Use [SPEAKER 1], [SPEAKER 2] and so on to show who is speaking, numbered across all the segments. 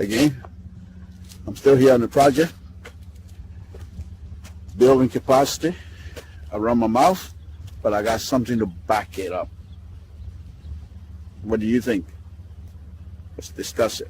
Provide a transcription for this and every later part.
[SPEAKER 1] again. I'm still here on the project, building capacity around my mouth, but I got something to back it up. What do you think? Let's discuss it.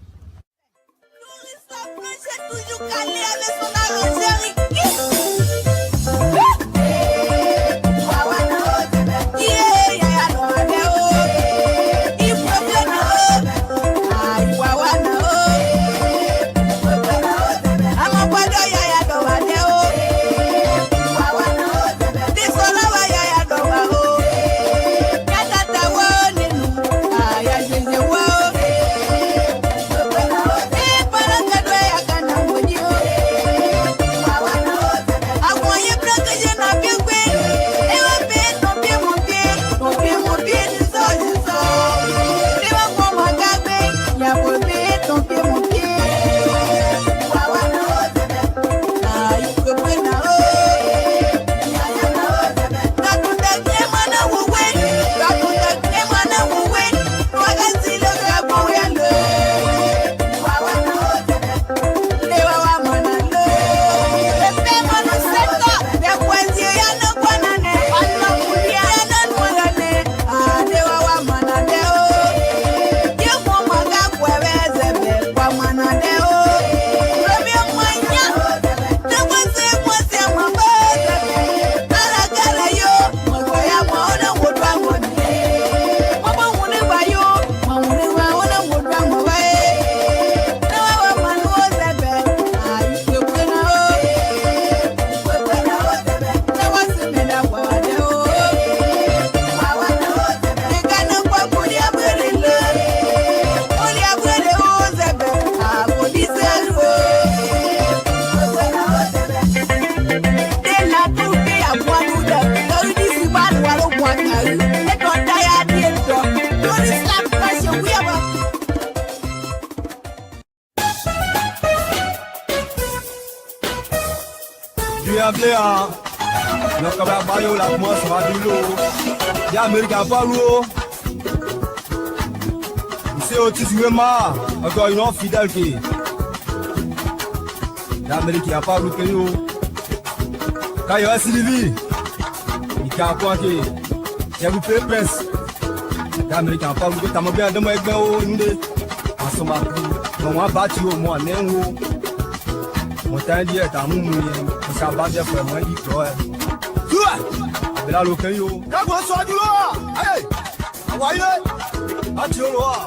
[SPEAKER 2] Encore une autre fidèle qui l'Amérique n'a pas bloqué nous. Quand il y a Sylvie, il a quoi qui j'ai vu prince. L'Amérique n'a pas bloqué. T'as bien de moi avec moi nous en ce moment. On va battre au moins néo. Mon temps dit est à nous. Ça va bien faire moi dit quoi. Tu là local yo. Quand on soit du loin. Allez. Envoyez. Atio loin.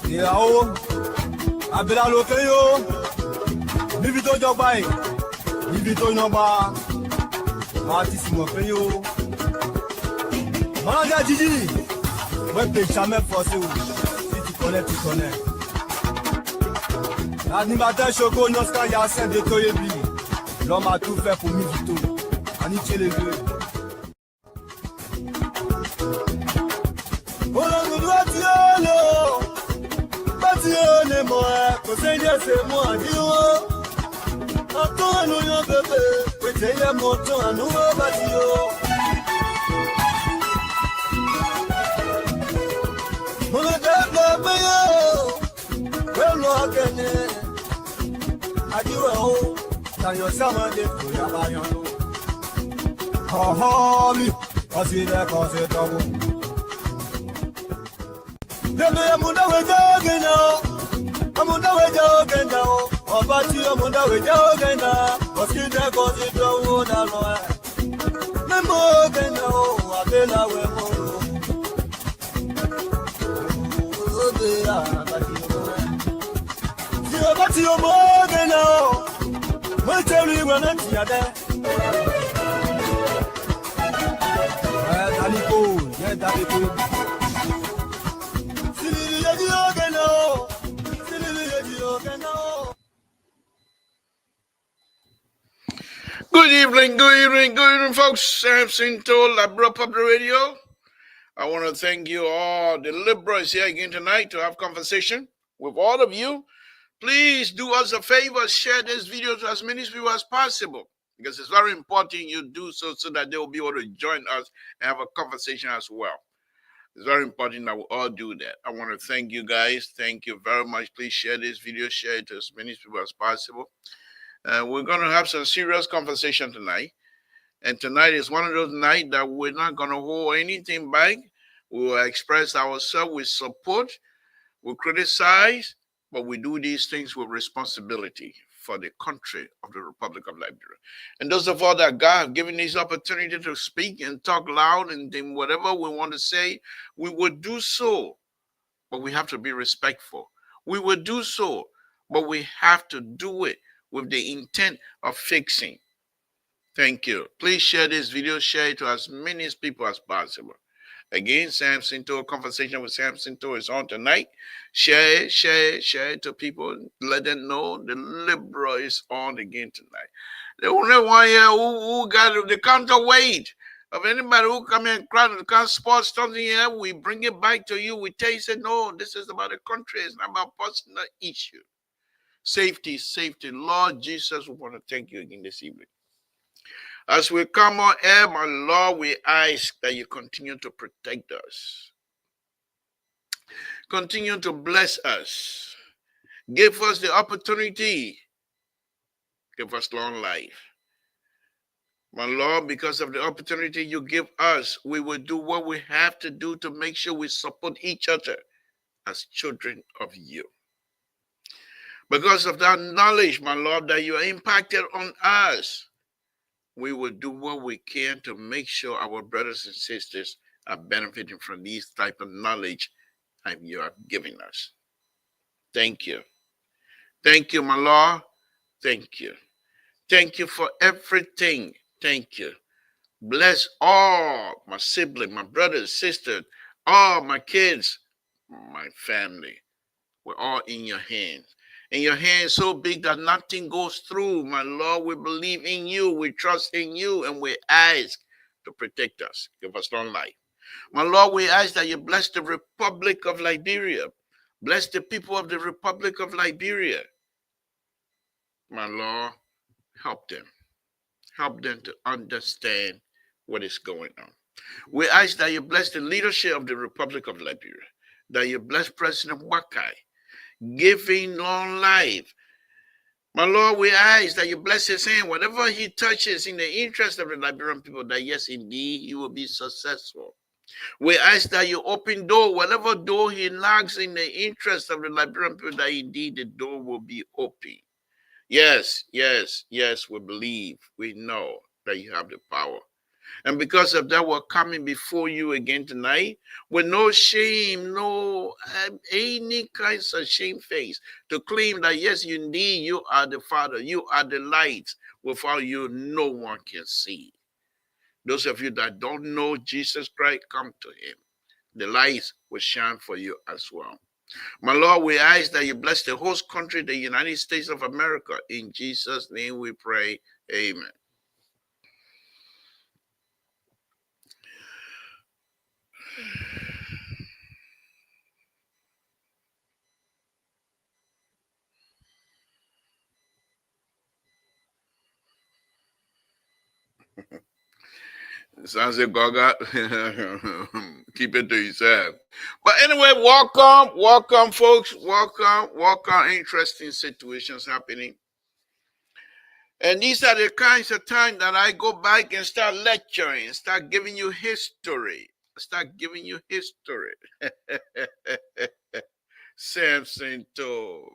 [SPEAKER 2] Yao, abela lokeyo, bibito jobai, bibito noba, artiste mo peyo. Manager Gigi, moi peux jamais forcer ou si tu connais, tu connais. L'animateur Choco Noska Yassen de Toyebi, l'homme a tout fait pour Mivito, Aniché les deux. C'est moi, Dieu. Attends, nous, yon bébé. Pété, y'a mon temps, à nous, Badio. Mon développé, yo. Well, no, again. Adieu, oh. Dans your summer, des fruits, y'a pas yon. Oh, oh, lui. Considère, considère, bon. Bébé, mon développé, yo. Amunda weja ogenda o, obati amunda weja ogenda, oskide kozi do na loe. Memo ogenda o, abela we moro. Obe abati o. Si obati o ogenda o, mo tell we na tiade. Daliko, yeah daliko. Si le di ogenda o.
[SPEAKER 3] Good evening, folks. Samson told I broke up the radio. I want to thank you all, the liberals here again tonight to have conversation with all of you. Please do us a favor, share this video to as many people as possible. because it's very important you do so that they will be able to join us and have a conversation as well. It's very important that we all do that. I want to thank you guys. Thank you very much. Please share this video, share it to as many people as possible. We're going to have some serious conversation tonight. And tonight is one of those nights that we're not going to hold anything back. We will express ourselves with support. We'll criticize, but we do these things with responsibility for the country of the Republic of Liberia. And those of us that God have given this opportunity to speak and talk loud and then whatever we want to say, we will do so, but we have to be respectful. We will do so, but we have to do it with the intent of fixing. Thank you. Please share this video, share it to as many people as possible. Again, Samson to a conversation with Samson to is on tonight. Share it to people. Let them know the liberal is on again tonight. The only one here who got the counterweight of anybody who come in and can't spot something here, we bring it back to you. We tell you, say, no, this is about the country. It's not about personal issue. Safety. Lord Jesus, we want to thank you again this evening. As we come on air, my Lord, we ask that you continue to protect us. Continue to bless us. Give us the opportunity. Give us long life. My Lord, because of the opportunity you give us, we will do what we have to do to make sure we support each other as children of you. Because of that knowledge, my Lord, that you are impacted on us, we will do what we can to make sure our brothers and sisters are benefiting from these type of knowledge that you are giving us. Thank you. Thank you, my Lord. Thank you. Thank you for everything. Thank you. Bless all my siblings, my brothers, sisters, all my kids, my family. We're all in your hands. And your hand is so big that nothing goes through. My Lord, we believe in you. We trust in you. And we ask to protect us. Give us long life. My Lord, we ask that you bless the Republic of Liberia. Bless the people of the Republic of Liberia. My Lord, help them. Help them to understand what is going on. We ask that you bless the leadership of the Republic of Liberia. That you bless President Wakai. Giving long life. My Lord, we ask that you bless his hand. Whatever he touches in the interest of the Liberian people, that yes, indeed, he will be successful. We ask that you open door, whatever door he knocks in the interest of the Liberian people, that indeed the door will be open. Yes, we believe, we know that you have the power. And because of that, we're coming before you again tonight with no shame, no any kinds of shame face to claim that, yes, indeed, you are the Father, you are the light. Without you, no one can see. Those of you that don't know Jesus Christ, come to him. The light will shine for you as well. My Lord, we ask that you bless the host country, the United States of America. In Jesus' name we pray. Amen. Sounds like God got keep it to yourself. But anyway, welcome, folks. Welcome. Interesting situations happening. And these are the kinds of time that I go back and start lecturing, start giving you history. Samson told.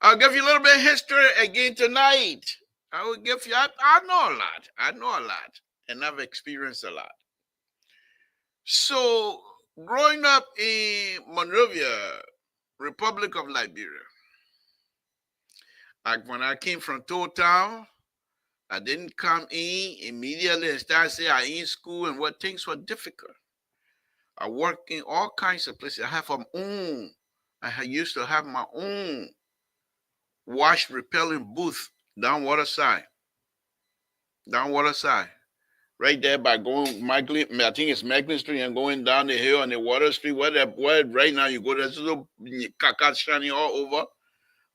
[SPEAKER 3] I'll give you a little bit of history again tonight. I will give you, I know a lot. And I've experienced a lot. So, growing up in Monrovia, Republic of Liberia, when I came from Town, I didn't come in immediately and start saying I in school and what things were difficult. I worked in all kinds of places. I have my own. I used to have my own wash repelling booth down waterside. Right there by going Macklin, I think it's Macklin Street, and going down the hill on the Water Street. Where right now you go, there's a little caca shining all over.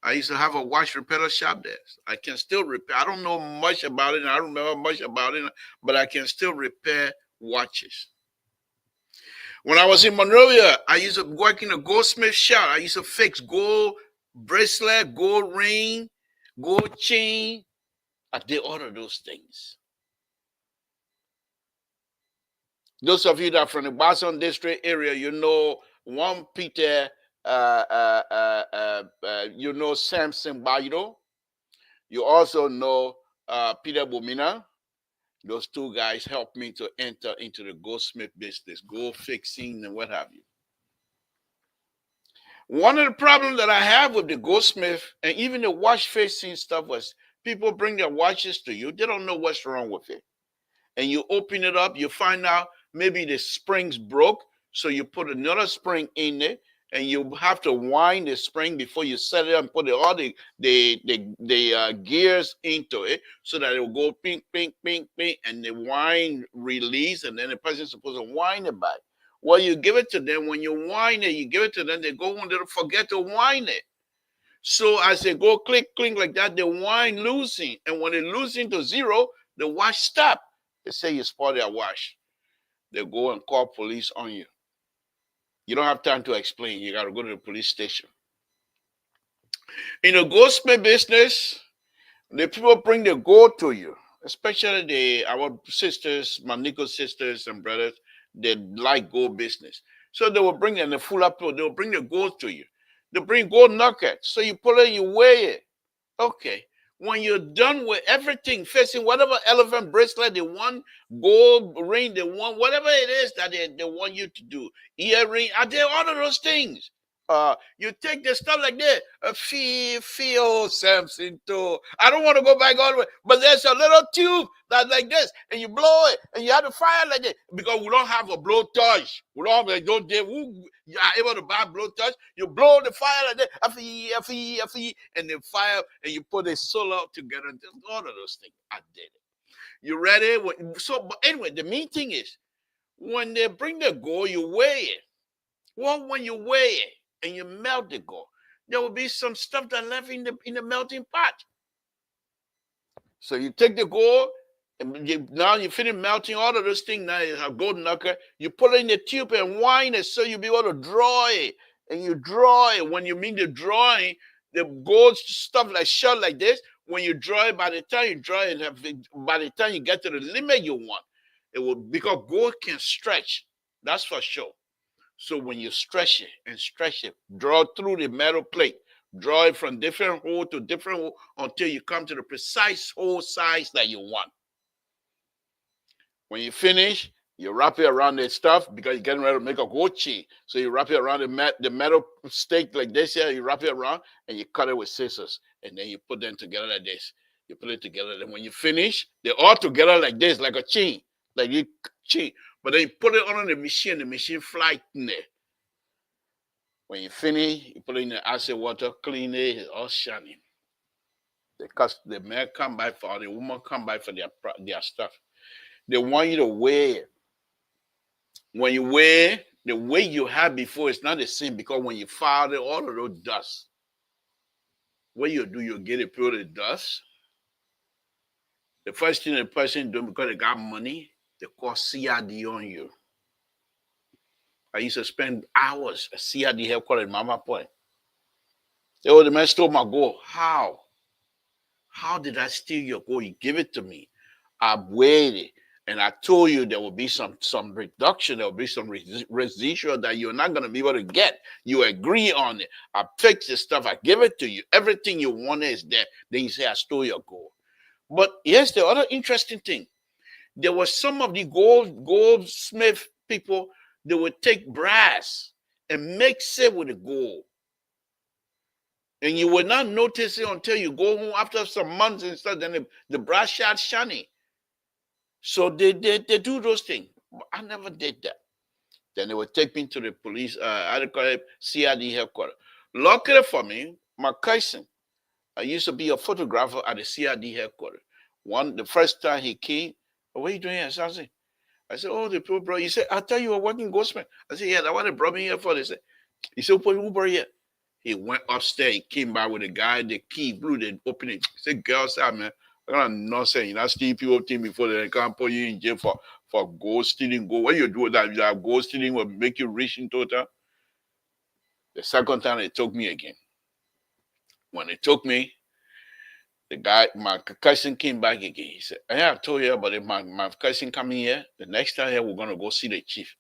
[SPEAKER 3] I used to have a watch repair shop there. I can still repair. I don't know much about it. I don't remember much about it, but I can still repair watches. When I was in Monrovia, I used to work in a goldsmith shop. I used to fix gold bracelet, gold ring, gold chain. I did all of those things. Those of you that are from the Boston district area, you know one Peter, you know Samson Bayo. You also know Peter Bumina. Those two guys helped me to enter into the goldsmith business, gold fixing and what have you. One of the problems that I have with the goldsmith and even the watch fixing stuff was people bring their watches to you. They don't know what's wrong with it. And you open it up, you find out maybe the springs broke. So you put another spring in it, and you have to wind the spring before you set it up and put all the gears into it so that it will go pink, pink, pink, pink, and the wind release, and then the person's supposed to wind it back. Well, you give it to them. When you wind it, you give it to them, they go and they forget to wind it. So as they go click, click like that, the wind losing. And when it losing to zero, the watch stop. They say you spoiled their watch. They go and call police on you. You don't have time to explain. You got to go to the police station. In the goldsmith business, the people bring the gold to you, especially our sisters, Maniko sisters and brothers. They like gold business. So they will bring, and the full up, they will bring the gold to you. They bring gold nuggets. So you pull it, you weigh it. Okay. When you're done with everything, facing whatever elephant bracelet they want, gold ring they want, whatever it is that they want you to do, earring, I did all of those things. You take the stuff like that, feel Samson too. I don't want to go back all the way, but there's a little tube that's like this, and you blow it, and you have to fire like that because we don't have a blow torch. We don't have you are able to buy blow torch. You blow the fire like that, and then fire, and you put a solar together. And all of those things. I did it. You ready? So, but anyway, the main thing is when they bring the gold, you weigh it. Well, when you weigh it and you melt the gold, there will be some stuff that left in the melting pot. So you take the gold, and now you finish melting all of those things. Now you have gold knuckle. You put it in the tube and wind it so you'll be able to draw it. And you draw it. When you mean the drawing, the gold stuff like shut like this. When you draw it, by the time you draw it, by the time you get to the limit you want, it will, because gold can stretch. That's for sure. So when you stretch it, draw through the metal plate, draw it from different hole to different hole until you come to the precise hole size that you want. When you finish, you wrap it around the stuff because you're getting ready to make a gold chain. So you wrap it around the metal stake like this here, you wrap it around and you cut it with scissors. And then you put them together like this. You put it together. And when you finish, they're all together like this, like a chain. Like you chain. But then you put it on the machine flies in there. When you finish, you put it in the acid water, clean it, it's all shiny. The man come by for, or the woman come by for their stuff. They want you to weigh it. When you weigh, the weight you had before is not the same because when you file it, all of those dust. What you do, you get it pure the dust. The first thing the person do because they got money, they call CID on you. I used to spend hours at CID headquarters in Mama Point. The man stole my gold. How? How did I steal your gold? You give it to me. I weighed it. And I told you there will be some reduction. There will be some residual that you're not going to be able to get. You agree on it. I fix the stuff. I give it to you. Everything you want is there. Then you say, I stole your gold. But here's the other interesting thing. There was some of the goldsmith people, they would take brass and mix it with the gold. And you will not notice it until you go home after some months and stuff. Then the brass shot shiny. So they do those things. But I never did that. Then they would take me to the police, I call it CID headquarters. Luckily for me, my cousin, I used to be a photographer at the CID headquarters. The first time he came, what are you doing here, Samson? I said, oh, the people brought you. He said, I thought you were working goldsmith. I said, yeah, that's what they brought me here for. They said, he said, who brought you here? He went upstairs. He came back with a guy, the key, blew the opening. He said, girls, man, I got nonsense. You know, steal people thing before they can't put you in jail for gold stealing. Gold. What you do with that gold stealing will make you rich in total. The second time they took me again. When they took me, the guy, my cousin came back again. He said, I told you about it. My cousin coming here. The next time here, we're going to go see the chief.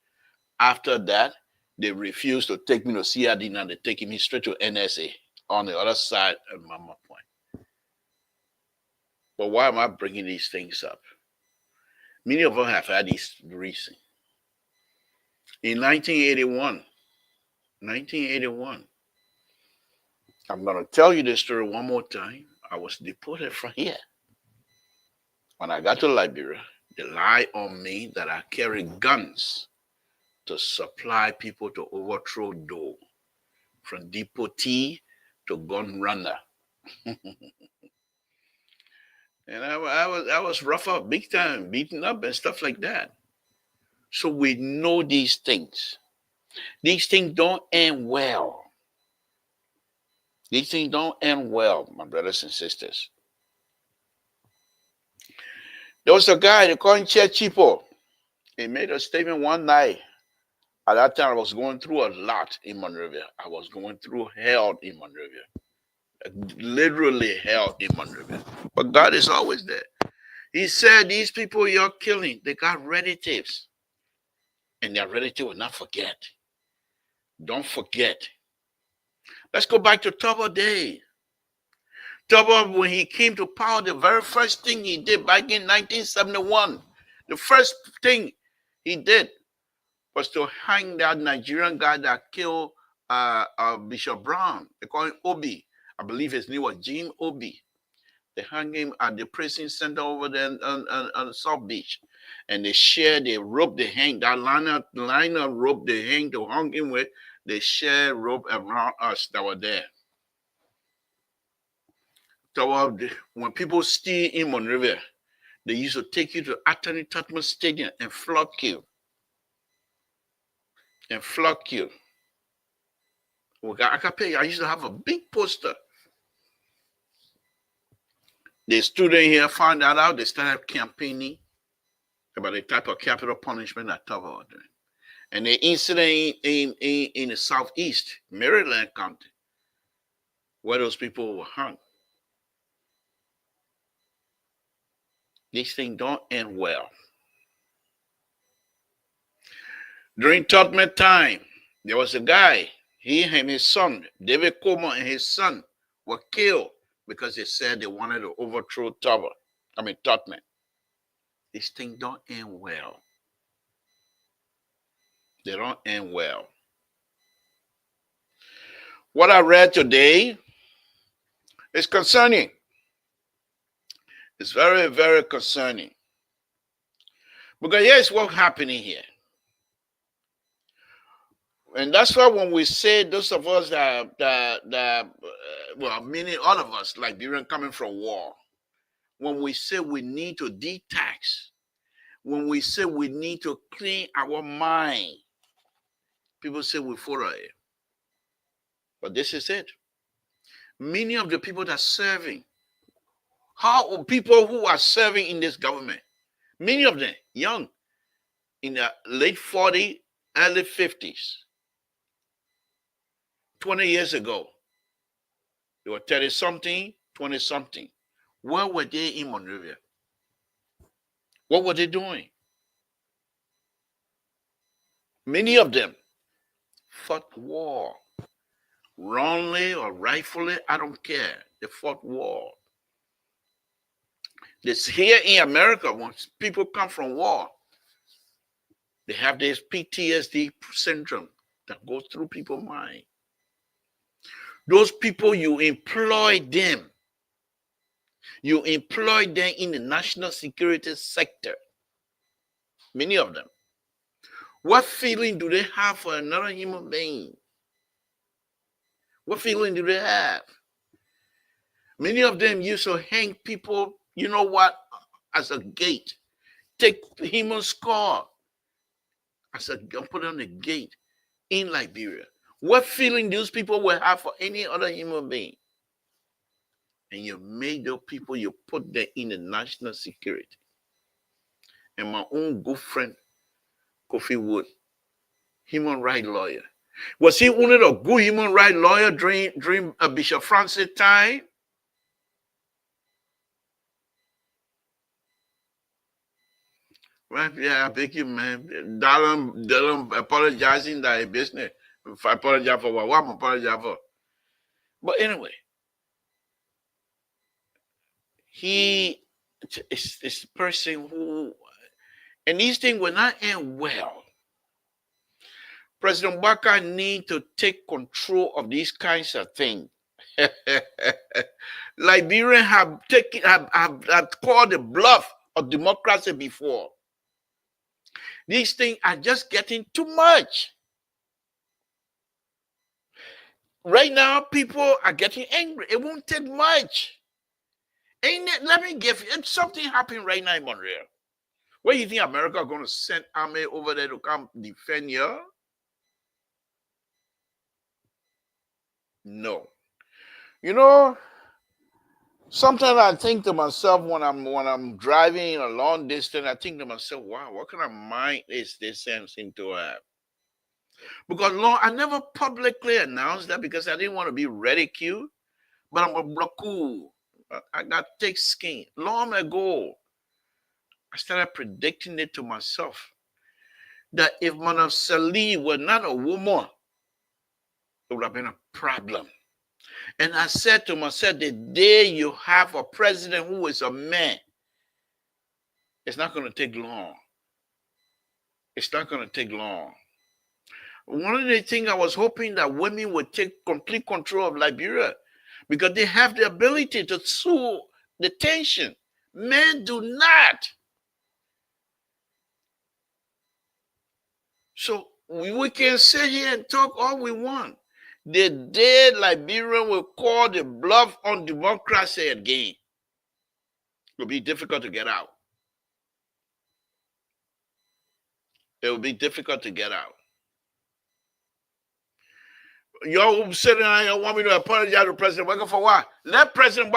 [SPEAKER 3] After that, they refused to take me to CID. Now they're taking me straight to NSA on the other side of Mama Point. But why am I bringing these things up? Many of us have had this reason. In 1981, I'm going to tell you this story one more time. I was deported from here. When I got to Liberia, they lied on me that I carry guns to supply people to overthrow Doe, from deportee to gun runner. And I was rough up big time, beaten up and stuff like that. So we know these things. These things don't end well. These things don't end well, my brothers and sisters. There was a guy, they call him Chechipo. He made a statement one night. At that time, I was going through a lot in Monrovia. I was going through hell in Monrovia. Literally hell in Monrovia. But God is always there. He said, these people you're killing, they got relatives. And their relative will not forget. Don't forget. Let's go back to Tubbo Day. Tubbo, when he came to power, the very first thing he did back in 1971, the first thing he did was to hang that Nigerian guy that killed Bishop Brown. They call him Obi. I believe his name was Jim Obi. They hung him at the prison center over there on South Beach. And they shared the rope they hang, that liner rope they hang to hang him with, they shared rope around us that were there. So when people steal in Monrovia, they used to take you to Attorney Tutman Stadium and flog you. I used to have a big poster. The student here found that out. They started campaigning about the type of capital punishment that Tubbo was doing. And the incident in the southeast, Maryland County, where those people were hung. These things don't end well. During Tubman time, there was a guy, he and his son, David Coleman and his son, were killed because they said they wanted to overthrow Tubman. These things don't end well. They don't end well. What I read today is concerning. It's very, very concerning. Because here's what's happening here. And that's why when we say those of us meaning all of us, Liberian coming from war, when we say we need to detox, when we say we need to clean our mind, people say we follow it. But this is it. Many of the people that are serving, people who are serving in this government, many of them young, in the late 40s, early 50s, 20 years ago, they were 30-something, 20-something. Where were they in Monrovia? What were they doing? Many of them fought war. Wrongly or rightfully, I don't care. They fought war. This here in America, when people come from war, they have this PTSD syndrome that goes through people's mind. Those people, you employ them. You employ them in the national security sector. Many of them. What feeling do they have for another human being? What feeling do they have? Many of them used to hang people, you know what, as a gate. Take human skull as a put on the gate in Liberia. What feeling those people will have for any other human being? And you made those people, you put them in the national security. And my own good friend, Kofi Wood, human rights lawyer. Was he one of the good human rights lawyer during Bishop Francis' time? Well, yeah, I beg you, man. Dylan apologizing that his business. If I apologize for what I'm apologizing for. But anyway, he is this person who, and these things will not end well. President Baka need to take control of these kinds of things. Liberians have called the bluff of democracy before. These things are just getting too much. Right now, people are getting angry. It won't take much. Ain't it? Let me give you something happening right now in Montreal. Where you think America is going to send army over there to come defend you? No. You know, sometimes I think to myself when I'm driving a long distance, I think to myself, wow, what kind of mind is this Samson to have? Because Lord, I never publicly announced that because I didn't want to be ridiculed. But I'm a bloku. I got thick skin. Long ago, I started predicting it to myself that if Madam Salih were not a woman, it would have been a problem. And I said to myself, the day you have a president who is a man, it's not going to take long. It's not going to take long. One of the things I was hoping that women would take complete control of Liberia because they have the ability to soothe the tension. Men do not. So we can sit here and talk all we want. The day Liberia will call the bluff on democracy again, it will be difficult to get out. It will be difficult to get out. Y'all sitting there, you want me to apologize to President Walker for what? Let President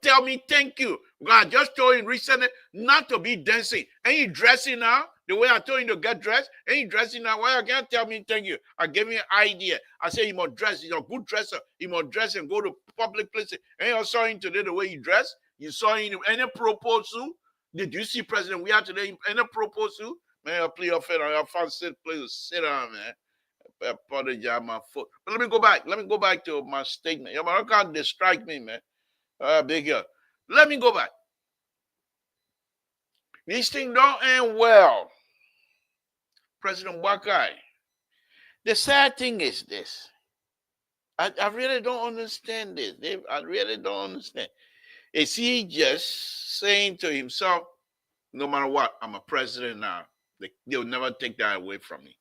[SPEAKER 3] tell me thank you. I just told him recently not to be dancing. Ain't you dressing now? The way I told him to get dressed? Ain't you dressing now? Why you can't tell me thank you? I gave him an idea. I said he must dress. He's a good dresser. He must dress and go to public places. And you saw him today the way he dressed? You saw him in any proposal? Did you see President we have today in any proposal? Man, I play your fit on your fancy place to sit down, man. Apologize my foot. But let me go back. Let me go back to my statement. You can't distract me, man. Big girl. Let me go back. These things don't end well. President Wakai. The sad thing is this. I really don't understand this. I really don't understand. Is he just saying to himself, no matter what, I'm a president now. They'll never take that away from me.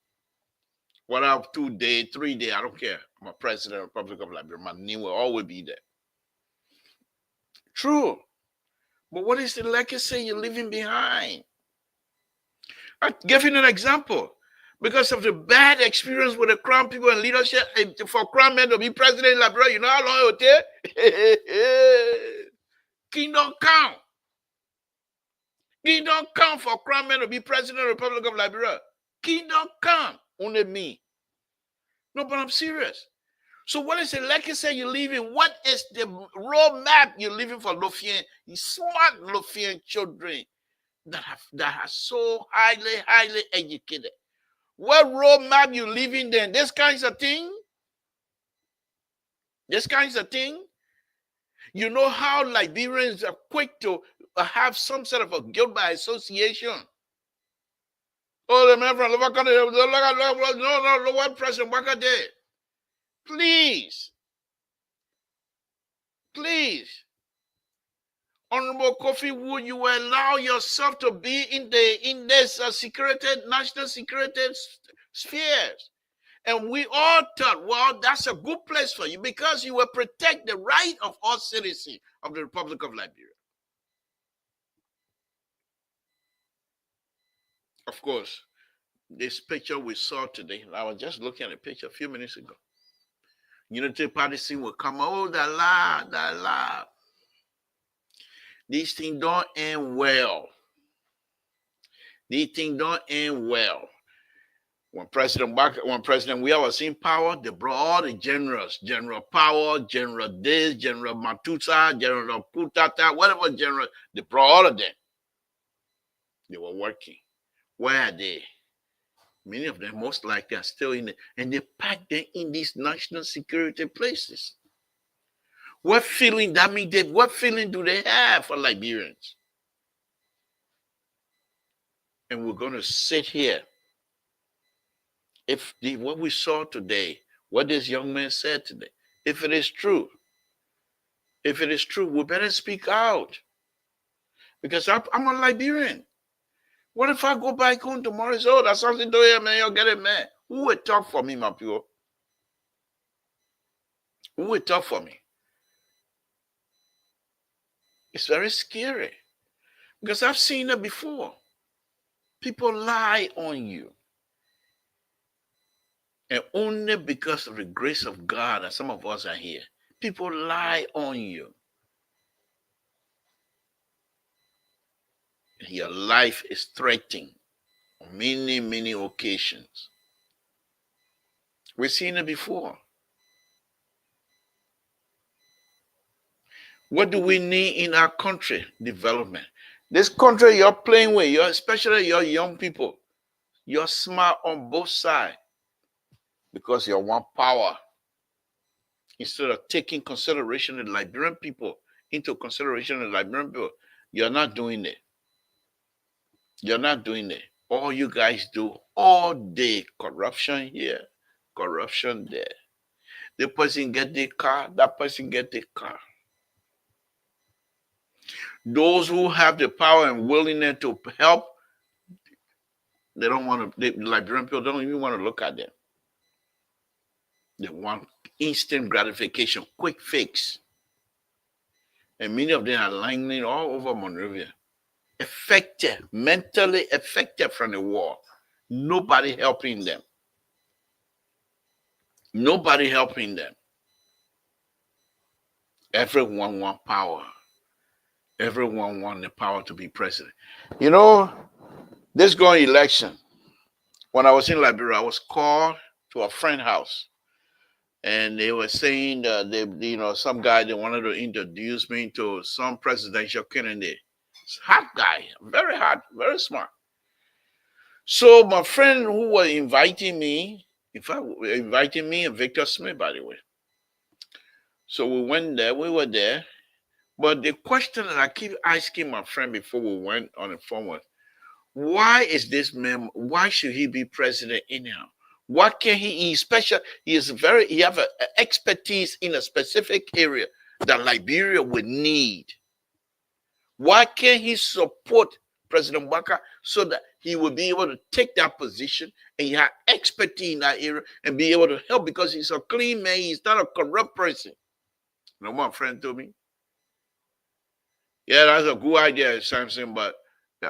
[SPEAKER 3] Whether I have 2 days, 3 days, I don't care. I'm a president of the Republic of Liberia. My name will always be there. True. But what is the legacy you're leaving behind? I'll give you an example. Because of the bad experience with the Crown people and leadership, for Crown men to be president in Liberia, you know how long it will take? Kingdom come. Kingdom come for Crown men to be president of the Republic of Liberia. Kingdom come. Only me. No, but I'm serious. So what is the legacy you're leaving? What is the roadmap you're leaving for Lothian, smart Lothian children that are so highly educated? What roadmap you leaving then? This kinds of thing? This kinds of thing? You know how Liberians are quick to have some sort of a guilt by association. Oh, the man from Lavaka, no, what President Waka did. Please. Honorable Kofi, would you allow yourself to be in this national security spheres? And we all thought, well, that's a good place for you because you will protect the right of all citizens of the Republic of Liberia. Of course, this picture we saw today. I was just looking at a picture a few minutes ago. Unity Party scene will come. Oh, that lie. These things don't end well. These things don't end well. When President Weah was in power, they brought all the generals, General Power, General this, General Matusa, General Putata, whatever general, they brought all of them. They were working. Where are they? Many of them most likely are still in it, and they packed them in these national security places. What feeling what feeling do they have for Liberians? And we're going to sit here. If what we saw today, what this young man said today, if it is true, we better speak out. Because I'm a Liberian. What if I go back home tomorrow? Oh, that's something to hear, man. You'll get it, man. Who would talk for me, my people? Who would talk for me? It's very scary. Because I've seen it before. People lie on you. And only because of the grace of God that some of us are here, people lie on you. Your life is threatened on many, many occasions. We've seen it before. What do we need in our country? Development. This country you're playing with, especially your young people, you're smart on both sides because you want power. Instead of taking consideration of the Liberian people into consideration of the Liberian people, you're not doing it. You're not doing it. All you guys do all day, corruption here, corruption there. The person get the car, that person get the car. Those who have the power and willingness to help, they don't want to, the Liberian people don't even want to look at them. They want instant gratification, quick fix. And many of them are lying all over Monrovia. Affected, mentally affected from the war. Nobody helping them. Nobody helping them. Everyone wants power. Everyone wants the power to be president. You know, this going election, when I was in Liberia, I was called to a friend's house. And they were saying that some guy, they wanted to introduce me to some presidential candidate. Hot guy, very hot, very smart. So my friend who was inviting me, and Victor Smith, by the way. So we went there, we were there. But the question that I keep asking my friend before we went on the phone was, why is this man, why should he be president anyhow? What can he special? He have an expertise in a specific area that Liberia would need. Why can't he support President Baka so that he will be able to take that position and he have expertise in that area and be able to help because he's a clean man, he's not a corrupt person. You know what my friend told me? Yeah, that's a good idea, Samson, but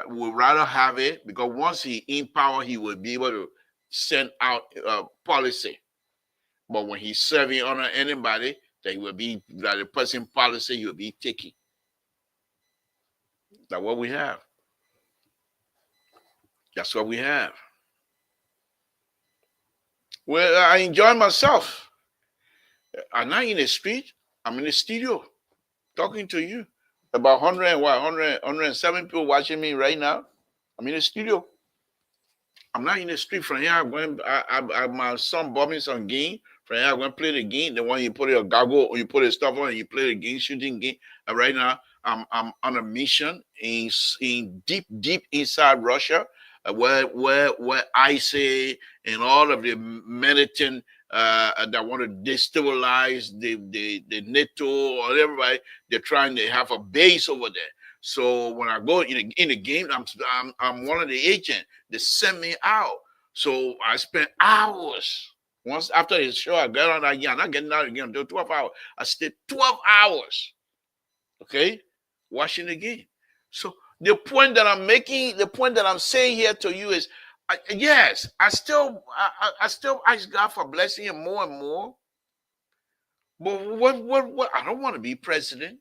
[SPEAKER 3] we'd rather have it because once he's in power, he will be able to send out policy. But when he's serving under anybody, that the person policy he will be taking. That's what we have. That's what we have. Well, I enjoy myself. I'm not in the street. I'm in the studio talking to you. About 107 people watching me right now. I'm in the studio. I'm not in the street. From here, my son bought me some game. From here, I'm going to play the game. The one you put your goggle or you put your stuff on and you play the game, shooting game. And right now, I'm on a mission in deep inside Russia, where ISIS and all of the militant that want to destabilize the NATO or everybody, they're trying to have a base over there. So when I go in the game, I'm one of the agents. They send me out. So I spent hours. Once after the show, I got on again. I'm not getting out again until 12 hours. I stayed 12 hours. Okay, watching the game. So the point that I'm making, the point that I'm saying here to you is, Yes, I still ask God for blessing him more and more. But what? I don't want to be president.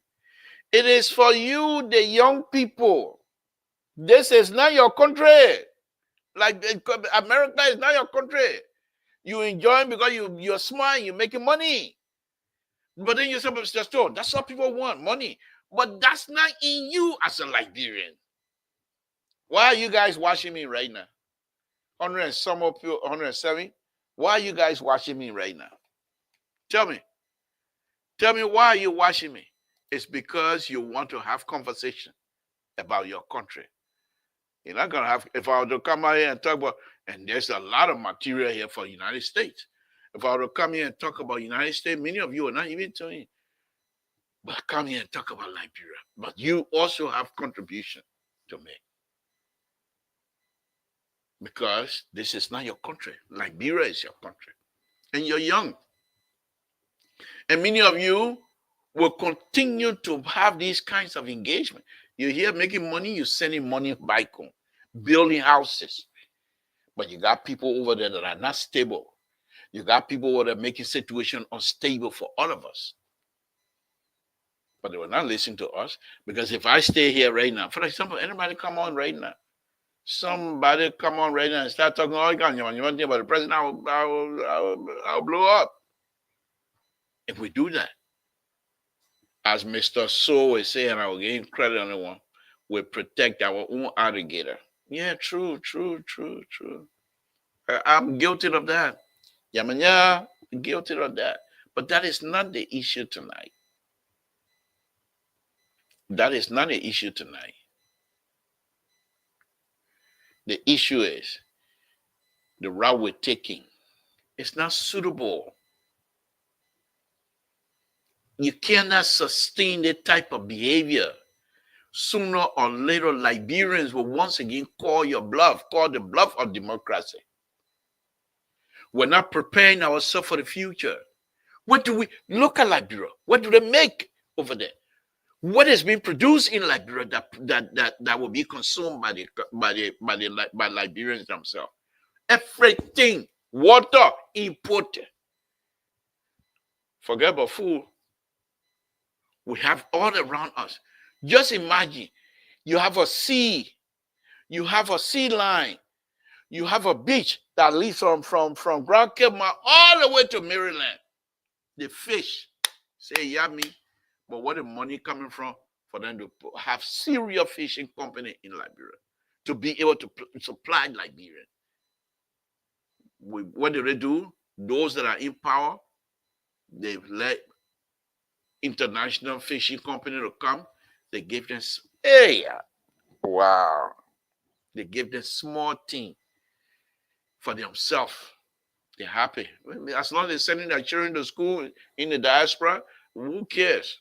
[SPEAKER 3] It is for you, the young people. This is not your country. Like America is not your country. You enjoy because you're smart, you're making money. But then you're supposed to just that's what people want, money. But that's not in you as a Liberian. Why are you guys watching me right now? 100 and some of you, 107. Why are you guys watching me right now? Tell me. Tell me why are you watching me? It's because you want to have conversation about your country. You're not gonna have if I were to come out here and talk about, and there's a lot of material here for the United States. If I were to come here and talk about United States, many of you are not even telling, but come here and talk about Liberia. But you also have contribution to make. Because this is not your country. Liberia is your country. And you're young. And many of you will continue to have these kinds of engagement. You're here making money, you're sending money back home, building houses. But you got people over there that are not stable. You got people over there making situation unstable for all of us. But they will not listen to us. Because if I stay here right now, for example, anybody come on right now, somebody come on right now and start talking all kinds of you want to think about the president, I'll blow up. If we do that, as Mr. So is saying, I will gain credit on the one, we protect our own alligator. Yeah, true. I'm guilty of that. Yamanya, guilty of that. But that is not the issue tonight. That is not the issue tonight. The issue is the route we're taking. It's not suitable. You cannot sustain that type of behavior. Sooner or later, Liberians will once again call your bluff, call the bluff of democracy. We're not preparing ourselves for the future. What do we look at Liberia? What do they make over there? What is being produced in Liberia that will be consumed by Liberians themselves? Everything, water imported. Forget about food. We have all around us. Just imagine, you have a sea line, you have a beach that leads from Grand Cape all the way to Maryland. The fish say yummy, but where the money coming from for them to have serious fishing company in Liberia to be able to supply Liberia? What do they do? Those that are in power, they've let international fishing company to come. They give them, hey, wow. They give them small thing for themselves. They're happy. As long as they're sending their children to school in the diaspora, who cares?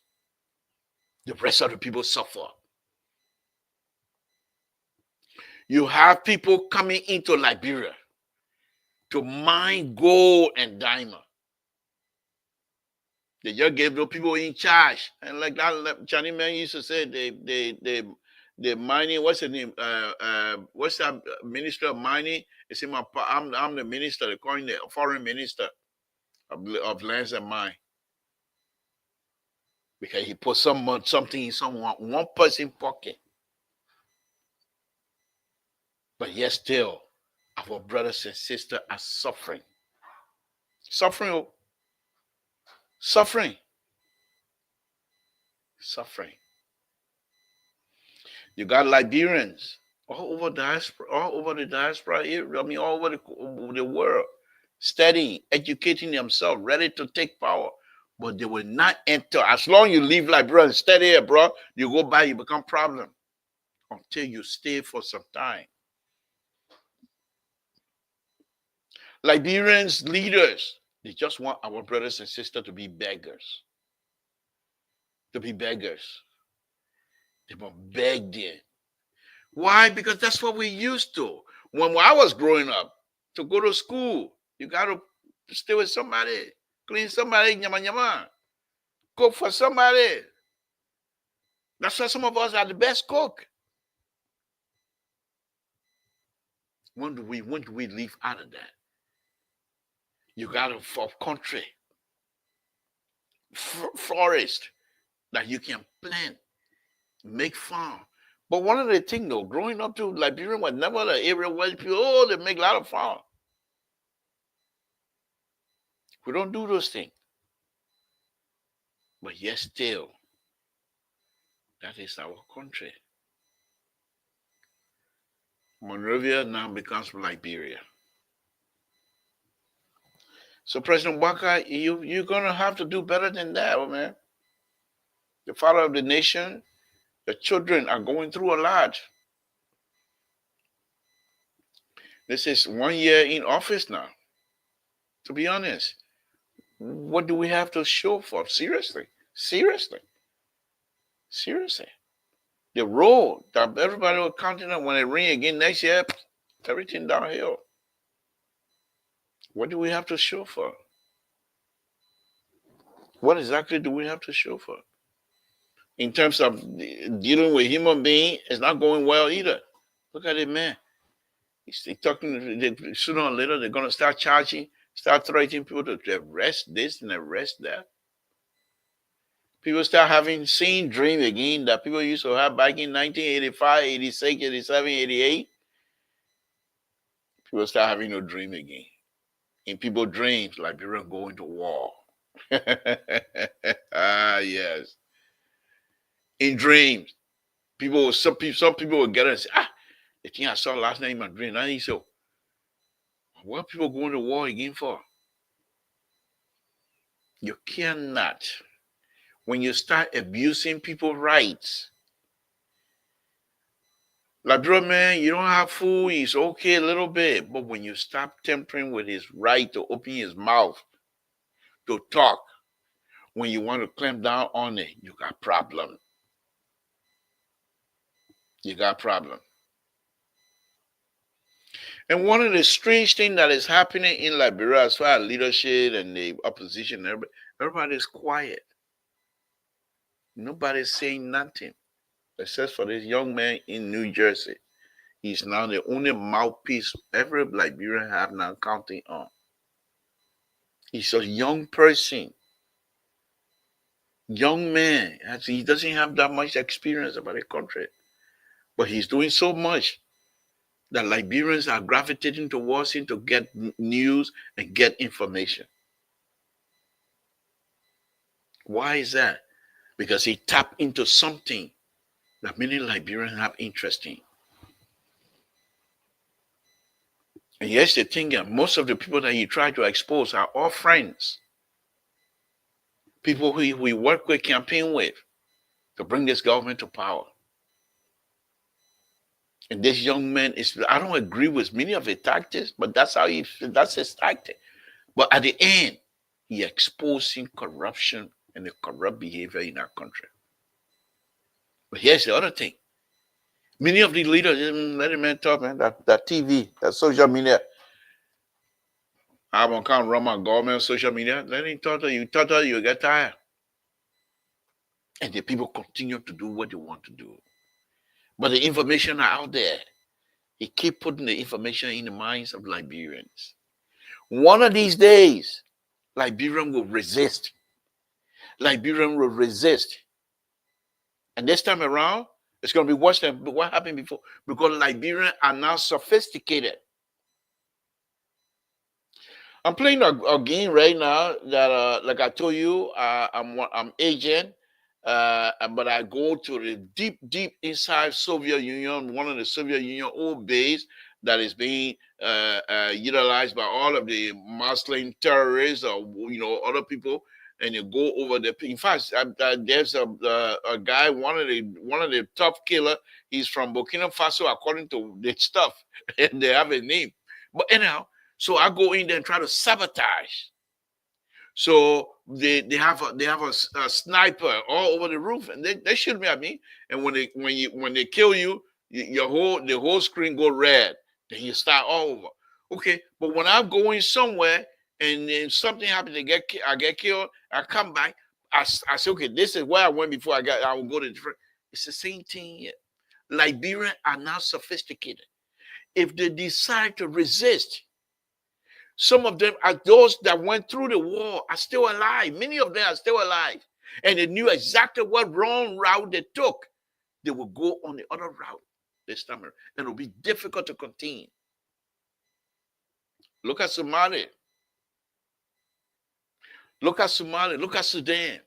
[SPEAKER 3] The rest of the people suffer. You have people coming into Liberia to mine gold and diamond. They just gave those people in charge. And like that Chinese man used to say, they mining, what's the name? What's that minister of mining? It's in I'm the minister, they're calling the foreign minister of lands and mine. Because he put something in one person's pocket. But yet still, our brothers and sisters are suffering. Suffering. You got Liberians all over the diaspora, all over the world, studying, educating themselves, ready to take power. But they will not enter. As long as you leave Liberia and study here, bro, you go by, you become problem. Until you stay for some time. Liberians, leaders, they just want our brothers and sisters to be beggars. They will beg there. Why? Because that's what we used to. When I was growing up, to go to school, you got to stay with somebody, clean somebody, nyama, cook for somebody. That's why some of us are the best cook. When do we live out of that? You got a country, forest that you can plant, make farm. But one of the things though, growing up to Liberia was never the area where people they make a lot of farm. We don't do those things. But yet still, that is our country. Monrovia now becomes Liberia. So President Waka, you're gonna have to do better than that, oh, man. The father of the nation, the children are going through a lot. This is 1 year in office now. To be honest, what do we have to show for? Seriously, seriously, seriously. The road that everybody was counting on when it rain again next year, everything downhill. What do we have to show for? What exactly do we have to show for? In terms of dealing with human being, it's not going well either. Look at it, man. He's talking. Sooner or later, they're gonna start charging, start threatening people to arrest this and arrest that. People start having same dream again that people used to have back in 1985, 86, 87, 88. People start having a dream again. In people's dreams, like people going to war. Yes. In dreams, some people will get it and say, the thing I saw last night in my dream. I think so. What people going to war again for? You cannot. When you start abusing people's rights, like, bro, man, you don't have food, it's okay a little bit. But when you stop tampering with his right to open his mouth, to talk, when you want to clamp down on it, you got problem. You got problem. And one of the strange things that is happening in Liberia as far as leadership and the opposition, everybody's quiet. Nobody's saying nothing. Except for this young man in New Jersey. He's now the only mouthpiece every Liberian have now counting on. He's a young person. Young man. He doesn't have that much experience about the country. But he's doing so much that Liberians are gravitating towards him to get news and get information. Why is that? Because he tapped into something that many Liberians have interest in. And yes, the thing is, most of the people that he tried to expose are all friends. People who we work with, campaign with, to bring this government to power. And this young man I don't agree with many of his tactics, but that's his tactic. But at the end, he exposing corruption and the corrupt behavior in our country. But here's the other thing. Many of the leaders, let the man talk, man, that TV, that social media. I can't run my government on social media. Let him talk to you. Talk to you, get tired. And the people continue to do what they want to do. But the information are out there. He keep putting the information in the minds of Liberians. One of these days, Liberian will resist. Liberian will resist. And this time around, it's going to be worse than what happened before, because Liberians are now sophisticated. I'm playing a game right now that, like I told you, I'm agent, but I go to the deep inside Soviet Union, one of the Soviet Union old base that is being utilized by all of the Muslim terrorists or other people. And you go over there. In fact, there's a guy, one of the top killer. He's from Burkina Faso, according to the stuff, and they have a name. But anyhow, so I go in there and try to sabotage. So they have a sniper all over the roof, and they shoot me at me. And when they kill you, the whole screen go red. Then you start all over. Okay, but when I'm going somewhere, and then something happens, I get killed, I come back, I say, okay, this is where I went before I will go to different. It's the same thing here. Liberians are now sophisticated. if they decide to resist. Some of them are those that went through the war are still alive. Many of them are still alive. And they knew exactly what wrong route they took. They will go on the other route this time. And it will be difficult to contain. Look at Somalia. Look at Somalia. Look at Sudan.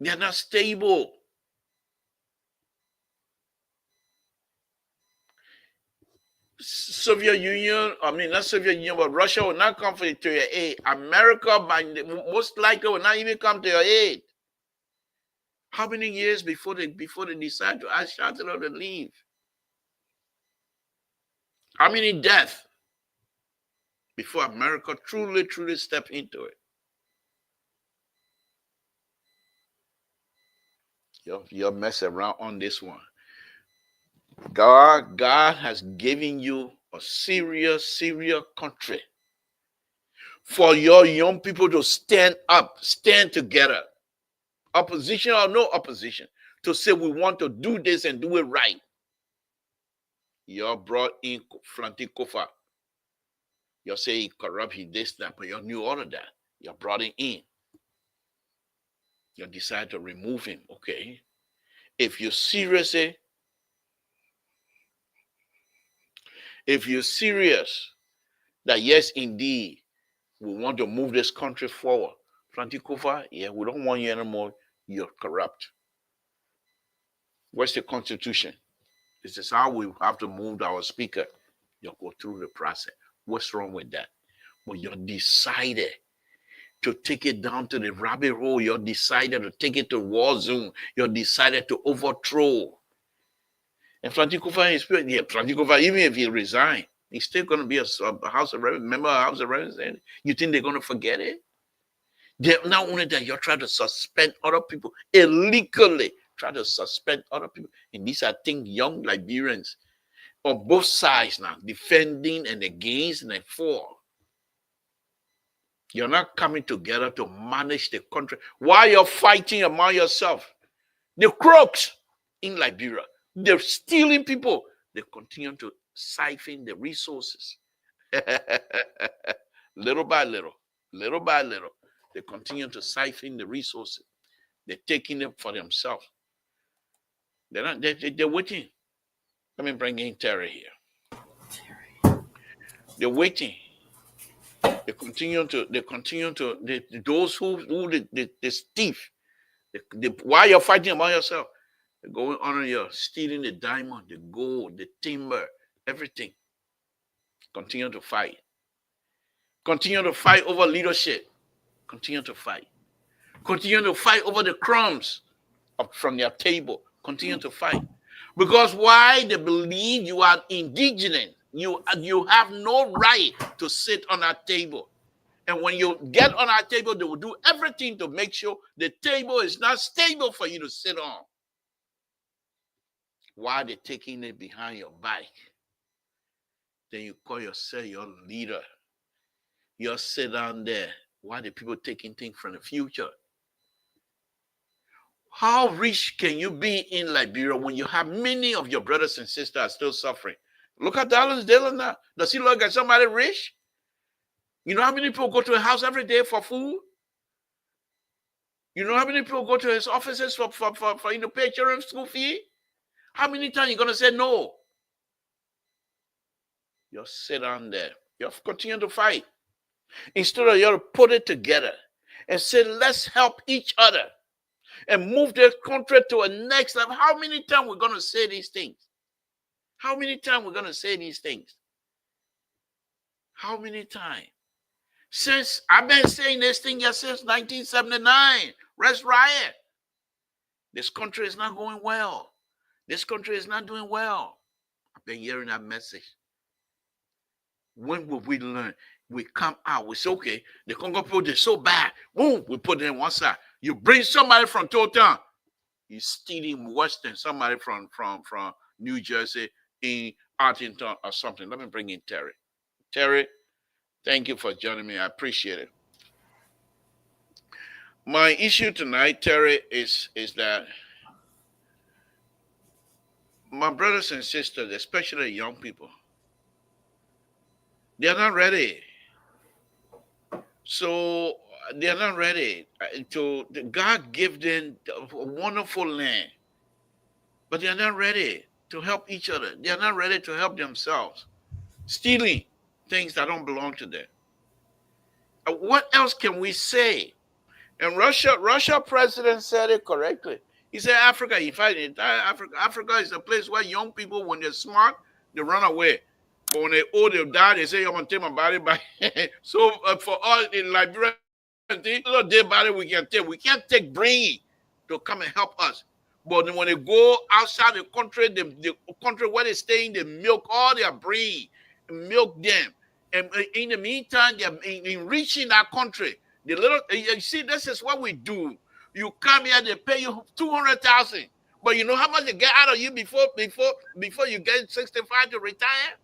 [SPEAKER 3] They're not stable. Soviet Union, not Soviet Union, but Russia will not come to your aid. America, most likely, will not even come to your aid. How many years before they decide to ask Chancellor to leave? How many deaths before America truly step into it? You'll mess around on this one. God has given you a serious country for your young people to stand up, stand together, opposition or no opposition, to say we want to do this and do it right. You brought in Franti Kofa. You say he corrupt, he this, that, but you knew all of that. You brought him in. You decide to remove him. Okay. If you're serious that yes, indeed, we want to move this country forward, Franti Kofa, yeah, we don't want you anymore. You're corrupt. What's the Constitution? This is how we have to move our speaker. You go through the process. What's wrong with that? Well, you decided to take it down to the rabbit hole. You decided to take it to war zone. You decided to overthrow. And Franti Kofa, even if he resigned, he's still going to be a House of Representatives, member of House of Representatives. You think they're going to forget it? Not only that, you're trying to suspend other people illegally. Try to suspend other people. And these are things young Liberians on both sides now, defending and against and for. You're not coming together to manage the country. While you're fighting among yourself, the crooks in Liberia, they're stealing people. They continue to siphon the resources. Little by little, they continue to siphon the resources. They're taking them for themselves. They're waiting. Let me bring in Terry here. They're waiting. They continue to those who the thief. While you're fighting among yourself, they're going on, you're stealing the diamond, the gold, the timber, everything. Continue to fight. Continue to fight over leadership. Continue to fight. Continue to fight over the crumbs from their table. Continue to fight. Because why? They believe you are indigenous. You have no right to sit on our table. And when you get on our table, they will do everything to make sure the table is not stable for you to sit on. Why they're taking it behind your back? Then you call yourself your leader. You sit down there. Why the people taking things from the future? How rich can you be in Liberia when you have many of your brothers and sisters still suffering? Look at Dallas Dillon now. Does he look like somebody rich? You know how many people go to a house every day for food? You know how many people go to his offices for pay children's school fee? How many times are you going to say no? You sit down there. You continue to fight. Instead of you put it together and say, let's help each other and move the country to a next level. How many times we're going to say these things? How many times we're going to say these things? How many times? Since I've been saying this thing since 1979, Rest Riot. This country is not going well. This country is not doing well. I've been hearing that message. When will we learn? We come out, we say, okay, the Congo people, they're so bad. Boom, we put it in one side. You bring somebody from Totown, he's stealing Western, somebody from New Jersey in Arlington or something. Let me bring in Terry. Terry, thank you for joining me. I appreciate it. My issue tonight, Terry, is that my brothers and sisters, especially young people, they are not ready. So they are not ready to. God give them a wonderful land, but they are not ready to help each other. They are not ready to help themselves, stealing things that don't belong to them. What else can we say? And Russia president said it correctly. He said Africa, in fact, entire Africa is a place where young people, when they're smart, they run away. But when they're old, they die, they say, I'm going to take my body back. So for us in Liberia, little dead body we can take. We can't take brain to come and help us. But when they go outside the country where they're staying, they milk all their brain, milk them. And in the meantime, they're enriching our country. The little, you see, this is what we do. You come here, they pay you 200,000, but you know how much they get out of you before you get 65 to retire?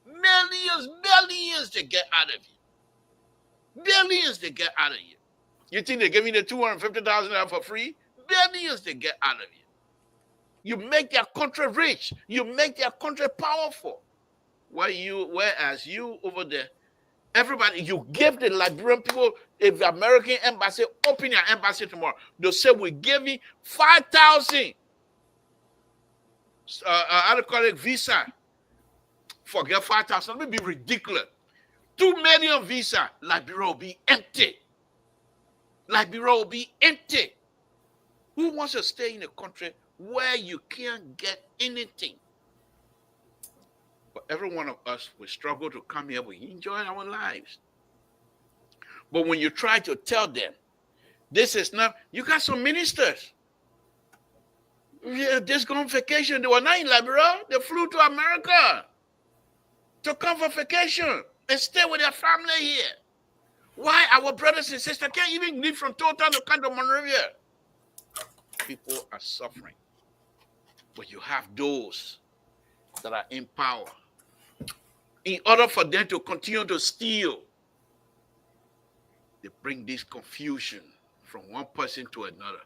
[SPEAKER 3] Billions they get out of you. Billions they get out of you. You think they're giving you the 250,000 for free? Billions they get out of you. You make their country rich. You make their country powerful. Whereas you over there, everybody, you give the Liberian people, if the American embassy open your embassy tomorrow, they'll say we're giving 5,000 how to call it visa. Forget 5,000. Let me be ridiculous. 2 million visa, Liberia will be empty. Liberia will be empty. Who wants to stay in a country where you can't get anything? But every one of us will struggle to come here. We enjoy our lives. But when you try to tell them, this is not, you got some ministers. Just go on vacation. They were not in Liberia. They flew to America to come for vacation and stay with their family here. Why our brothers and sisters can't even leave from Total to come to Monrovia? People are suffering. But you have those that are in power. In order for them to continue to steal, they bring this confusion from one person to another.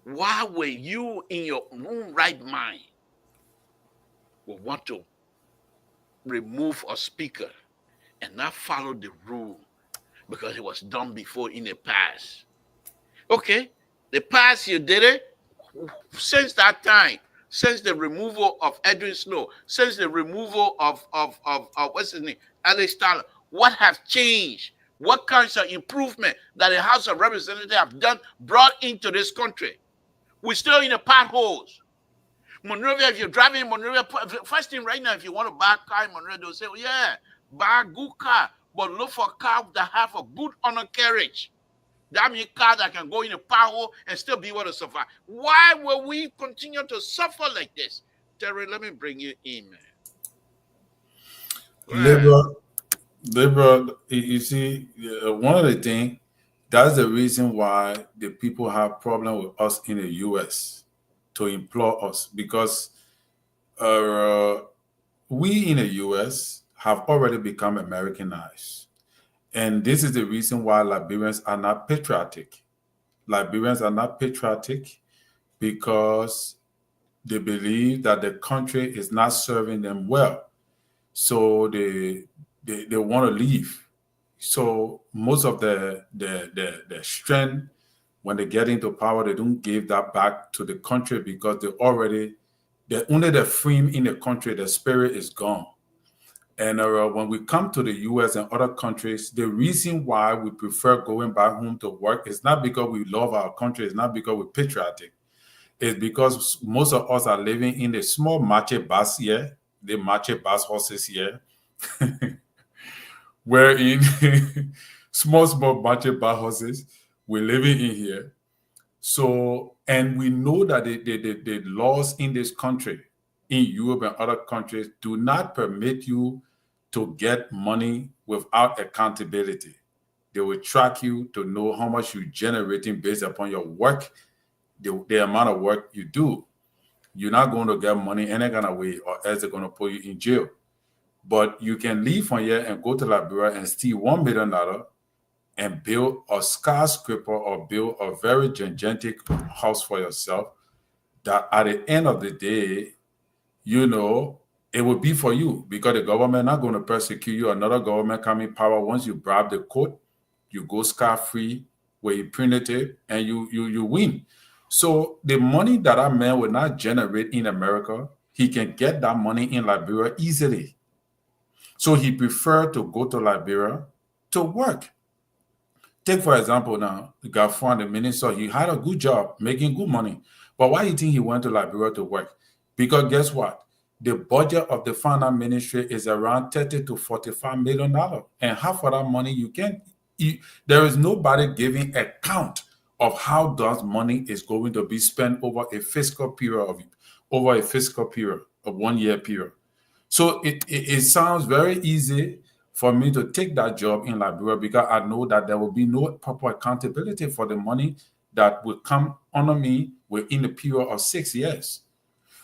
[SPEAKER 3] Why were you in your own right mind will want to remove a speaker and not follow the rule because it was done before in the past? Okay, the past you did it. Since that time, since the removal of Edwin Snow, since the removal of what's his name, Alex Tyler, what has changed? What kinds of improvement that the House of Representatives have done, brought into this country? We're still in the potholes. Monrovia, if you're driving in Monrovia, first thing right now, if you want to buy a car in Monrovia, they'll say, oh, yeah, buy a good car, but look for a car that have a good undercarriage. That means a car that can go in a pothole and still be able to survive. Why will we continue to suffer like this? Terry, let me bring you in, man.
[SPEAKER 4] Liberal, you see, one of the things, that's the reason why the people have problem with us in the U.S. to employ us, because we in the U.S. have already become Americanized. And this is the reason why Liberians are not patriotic. Liberians are not patriotic because they believe that the country is not serving them well. So they want to leave. So most of the strength, when they get into power, they don't give that back to the country because only the frame in the country, the spirit is gone. And when we come to the U.S. and other countries, the reason why we prefer going back home to work is not because we love our country, it's not because we're patriotic. It's because most of us are living in the small market bus here, the market bus horses here. We're in small market bus horses. We're living in here. So, and we know that the laws in this country, in Europe and other countries, do not permit you to get money without accountability. They will track you to know how much you're generating based upon your work, the amount of work you do. You're not going to get money any kind of way, or else they're going to put you in jail. But you can leave from here and go to Liberia and steal $1 million and build a skyscraper or build a very gigantic house for yourself, that at the end of the day, you know, it would be for you because the government not going to persecute you. Another government coming power, once you bribe the court, you go scot-free where you printed it and you win. So the money that man will not generate in America, he can get that money in Liberia easily. So he preferred to go to Liberia to work. Take, for example, now, Gaffron, the minister, he had a good job, making good money. But why do you think he went to Liberia to work? Because guess what? The budget of the finance ministry is around $30 to $45 million. And half of that money there is nobody giving account of how that money is going to be spent over a fiscal period of 1 year period. So it sounds very easy for me to take that job in Liberia because I know that there will be no proper accountability for the money that will come under me within a period of 6 years.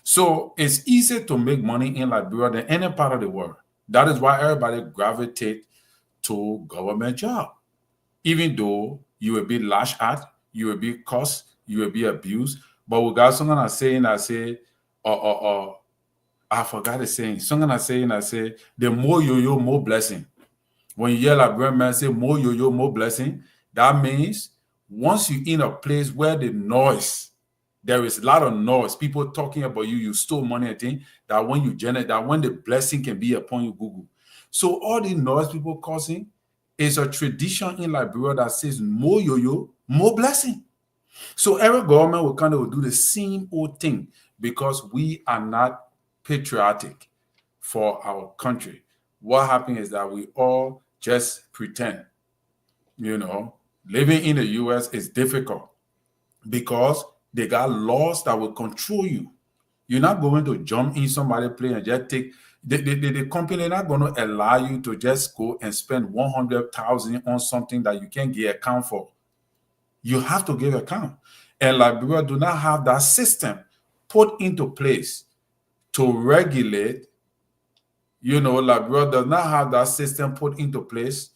[SPEAKER 4] So it's easy to make money in Liberia than any part of the world. That is why everybody gravitate to government job. Even though you will be lashed at, you will be cursed, you will be abused. But we got someone saying, I forgot the saying. Someone saying, the more yo-yo, more blessing. When you hear Liberian man say more yo-yo, more blessing, that means once you're in a place where there is a lot of noise, people talking about you stole money and things, that when you generate, that when the blessing can be upon you, Google. So all the noise people causing is a tradition in Liberia that says more yo-yo, more blessing. So every government will kind of do the same old thing because we are not patriotic for our country. What happens is that we all just pretend. Living in the US is difficult because they got laws that will control you. You're not going to jump in somebody's plane and just take the company not going to allow you to just go and spend 100,000 on something that you can't get account for. You have to give account. And Liberia do not have that system put into place to regulate. Liberia does not have that system put into place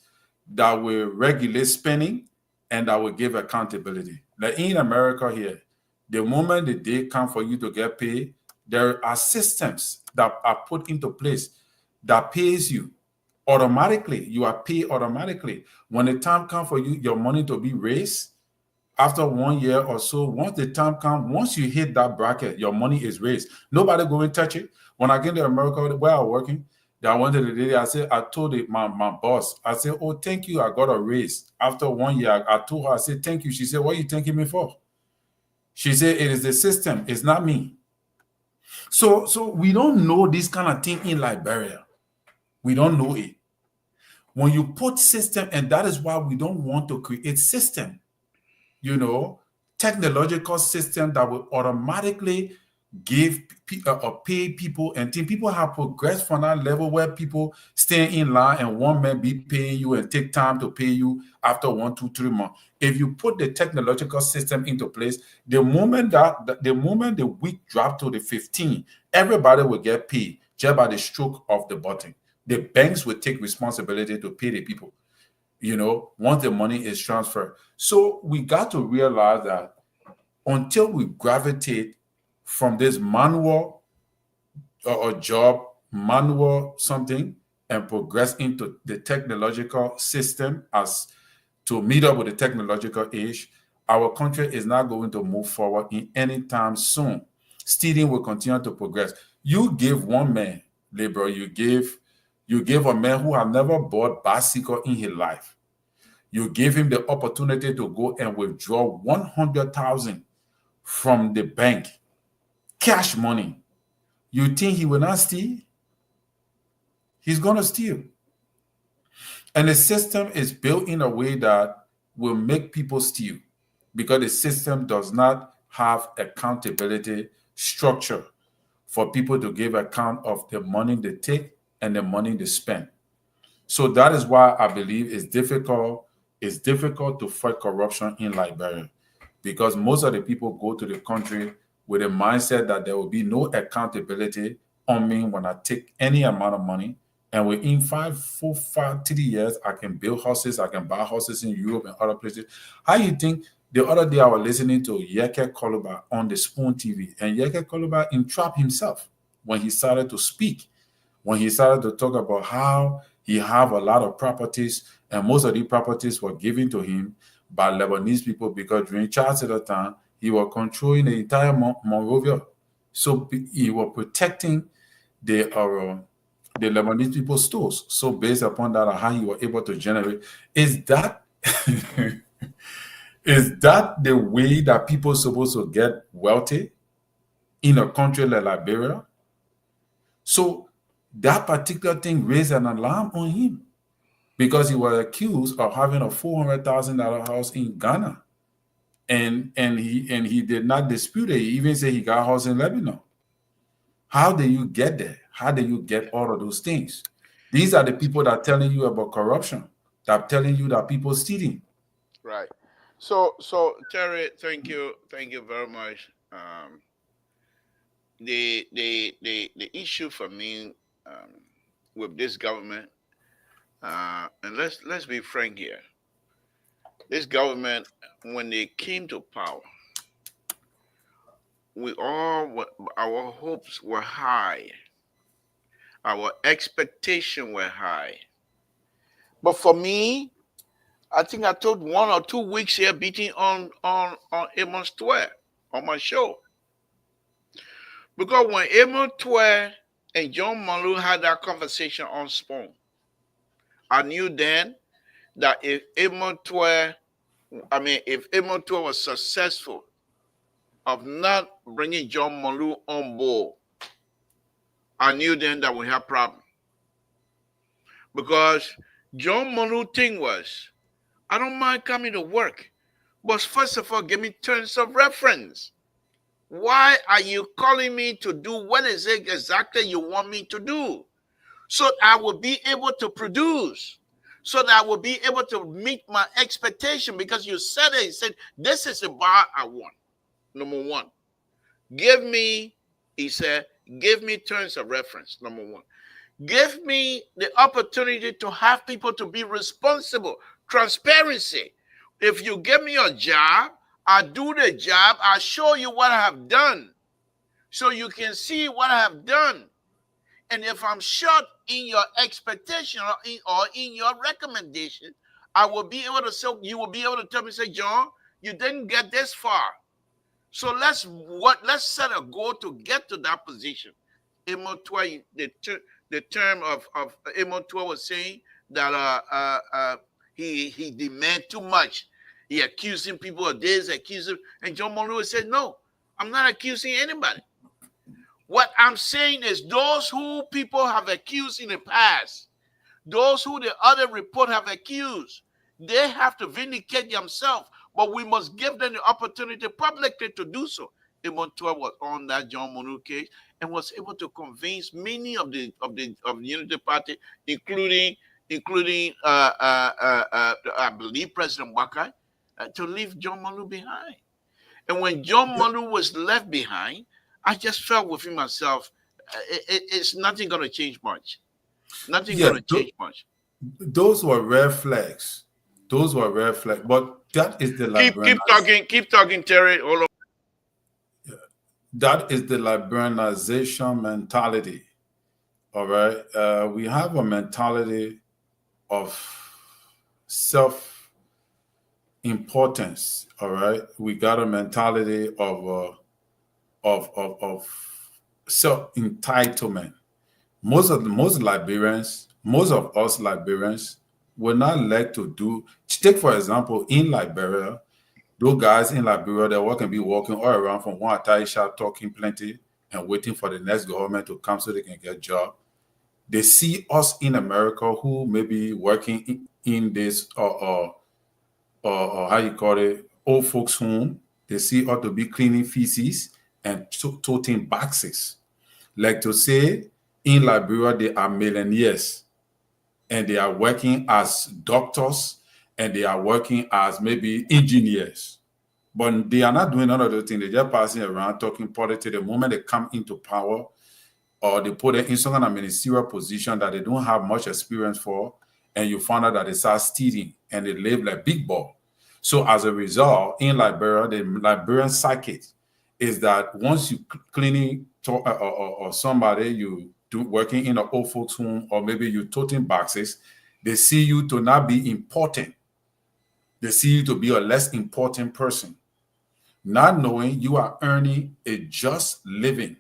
[SPEAKER 4] that will regulate spending and that will give accountability. Like in America here, the moment the day comes for you to get paid, there are systems that are put into place that pays you automatically. You are paid automatically. When the time comes for you, your money to be raised, after 1 year or so, once the time comes, once you hit that bracket, your money is raised. Nobody go and touch it. When I came to America, where I was working, I went to the lady, I told my boss, I said, oh, thank you, I got a raise. After 1 year, I told her, I said, thank you. She said, what are you thanking me for? She said, it is the system, it's not me. So we don't know this kind of thing in Liberia. We don't know it. When you put system, and that is why we don't want to create system, technological system that will automatically pay people, and think people have progressed from that level where people stay in line and one man be paying you and take time to pay you after 1, 2, 3 months. If you put the technological system into place, the moment the week drop to the 15, everybody will get paid just by the stroke of the button. The banks will take responsibility to pay the people, once the money is transferred. So we got to realize that until we gravitate from this manual manual something, and progress into the technological system as to meet up with the technological age, our country is not going to move forward in any time soon. Stealing will continue to progress. You give one man labor, you give a man who has never bought bicycle in his life. You give him the opportunity to go and withdraw 100,000 from the bank, cash money. You think he will not steal? He's going to steal. And the system is built in a way that will make people steal because the system does not have accountability structure for people to give account of the money they take and the money they spend. So that is why I believe it's difficult to fight corruption in Liberia, because most of the people go to the country with a mindset that there will be no accountability on me when I take any amount of money. And within 3 years, I can build houses, I can buy houses in Europe and other places. How you think? The other day I was listening to Yeke Koluba on the Spoon TV, and Yeke Koluba entrapped himself. when he started to speak, when he started to talk about how he have a lot of properties, and most of the properties were given to him by Lebanese people, because during Charles at the time, he was controlling the entire Monrovia. So he was protecting the Lebanese people's stores. So based upon that, how he was able to generate, is that is that the way that people are supposed to get wealthy in a country like Liberia? So that particular thing raised an alarm on him, because he was accused of having a $400,000 house in Ghana, and he did not dispute it. He even said he got a house in Lebanon. How do you get there? How do you get all of those things? These are the people that are telling you about corruption, that are telling you that people stealing.
[SPEAKER 3] Right. So Terry, thank you very much. The issue for me with this government, and let's be frank here. This government, when they came to power, our hopes were high, our expectation were high. But for me, I think I told 1 or 2 weeks here beating on Amos Twer on my show. Because when Amos Twer and John Malu had that conversation on Spoon, I knew then that if Amos Twer was successful of not bringing John Malu on board, I knew then that we had problem. Because John Malu thing was, I don't mind coming to work, but first of all, give me terms of reference. Why are you calling me to do what is it exactly you want me to do? So I will be able to produce, so that I will be able to meet my expectation, because you said it, you said, this is the bar I want. Number one, give me terms of reference. Number one, give me the opportunity to have people to be responsible, transparency. If you give me a job, I do the job, I show you what I have done, so you can see what I have done. And if I'm short in your expectation or in your recommendation, I will be able to say, you will be able to tell me, say, John, you didn't get this far. So let's set a goal to get to that position. Amos Twer, the term of Amos Twer was saying that he demand too much. He accusing people of this, and John Monroe said, no, I'm not accusing anybody. What I'm saying is those who people have accused in the past, those who the other report have accused, they have to vindicate themselves, but we must give them the opportunity publicly to do so. Amos Twer was on that John Monroe case and was able to convince many of the Unity Party, including I believe President Wakai, to leave John Malu behind. And when John Malu was left behind, I just felt within myself, it's nothing going to change much. Nothing going to change much.
[SPEAKER 4] Those were red flags. But that is the
[SPEAKER 3] keep talking, Terry. Hold on.
[SPEAKER 4] That is the liberalization mentality. All right. We have a mentality of self-importance. All right. We got a mentality of self-entitlement. Most of us Liberians will not like to do. Take for example, in Liberia, those guys in Liberia, they can be walking all around from one attire shop talking plenty and waiting for the next government to come so they can get a job. They see us in America who may be working in this or how you call it, old folks home. They see us to be cleaning feces and toting boxes. Like to say, in Liberia, they are millionaires and they are working as doctors and they are working as maybe engineers. But they are not doing none of those things. They're just passing around talking politics. The moment they come into power or they put them in some kind of ministerial position that they don't have much experience for, and you find out that they start stealing and they live like big ball. So as a result, in Liberia, the Liberian psyche is that once you cleaning or somebody you do working in an old folks home, or maybe you toting boxes, they see you to not be important. They see you to be a less important person, not knowing you are earning a just living.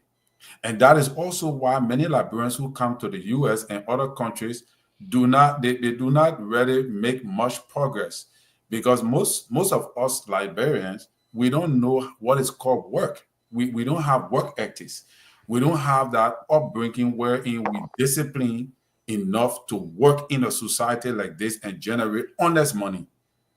[SPEAKER 4] And that is also why many Liberians who come to the US and other countries they do not really make much progress, because most of us Liberians, we don't know what is called work. We don't have work ethics. We don't have that upbringing wherein we discipline enough to work in a society like this and generate honest money.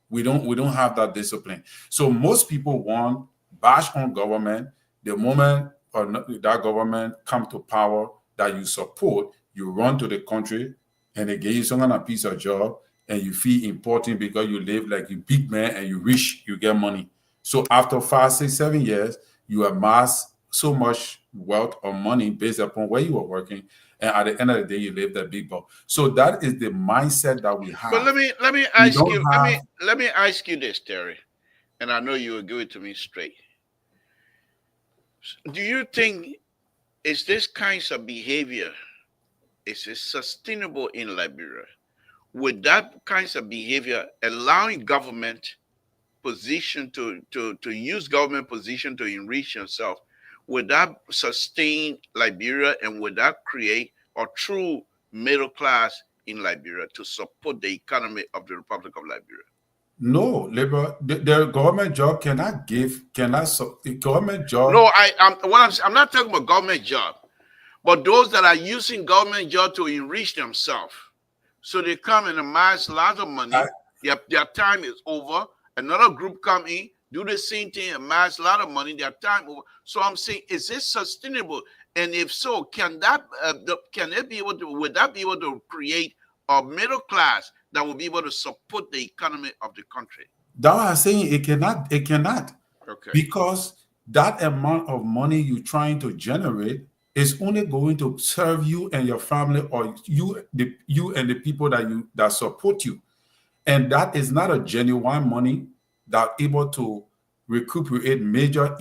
[SPEAKER 4] We don't have that discipline. So most people want bash on government. The moment that government come to power that you support, you run to the country and they give you some kind of piece of job, and you feel important because you live like you big man and you rich, you get money. So after 5, 6, 7 years, you amass so much wealth or money based upon where you were working, and at the end of the day, you live that big ball. So that is the mindset that we
[SPEAKER 3] But
[SPEAKER 4] have.
[SPEAKER 3] let me
[SPEAKER 4] We
[SPEAKER 3] ask
[SPEAKER 4] don't
[SPEAKER 3] you
[SPEAKER 4] have.
[SPEAKER 3] let me ask you this, Terry, and I know you will give it to me straight. Do you think is this kinds of behavior is it sustainable in Liberia? Would that kinds of behavior allowing government position to use government position to enrich yourself, would that sustain Liberia, and would that create a true middle class in Liberia to support the economy of the Republic of Liberia?
[SPEAKER 4] No, labor. The government job the government job.
[SPEAKER 3] No, I'm not talking about government job, but those that are using government job to enrich themselves. So they come and amass lots of money. Their time is over. Another group come in, do the same thing, amass a lot of money. Their time over. So I'm saying, is this sustainable? And if so, can it be able to? Would that be able to create a middle class that will be able to support the economy of the country?
[SPEAKER 4] That I'm saying it cannot. It cannot.
[SPEAKER 3] Okay.
[SPEAKER 4] Because that amount of money you're trying to generate is only going to serve you and your family, or you and the people that support you. And that is not a genuine money that able to recuperate major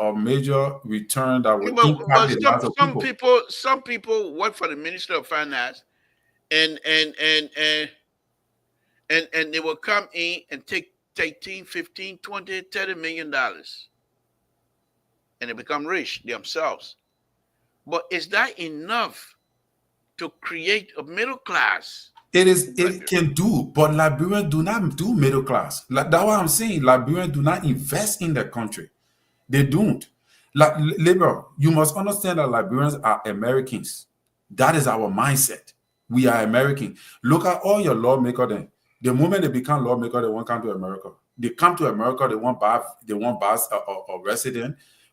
[SPEAKER 4] or major return that will impact the lives of people.
[SPEAKER 3] Some people work for the Ministry of Finance, and they will come in and take 10, 15, 20, 30 million dollars, and they become rich themselves. But is that enough to create a middle class?
[SPEAKER 4] It can do, but Liberians do not do middle class. Like, that's what I'm saying. Liberians do not invest in the country. They don't. Like, labor, you must understand that Liberians are Americans. That is our mindset. We are American. Look at all your lawmakers then. The moment they become lawmakers, they won't come to America. They come to America, they won't buy a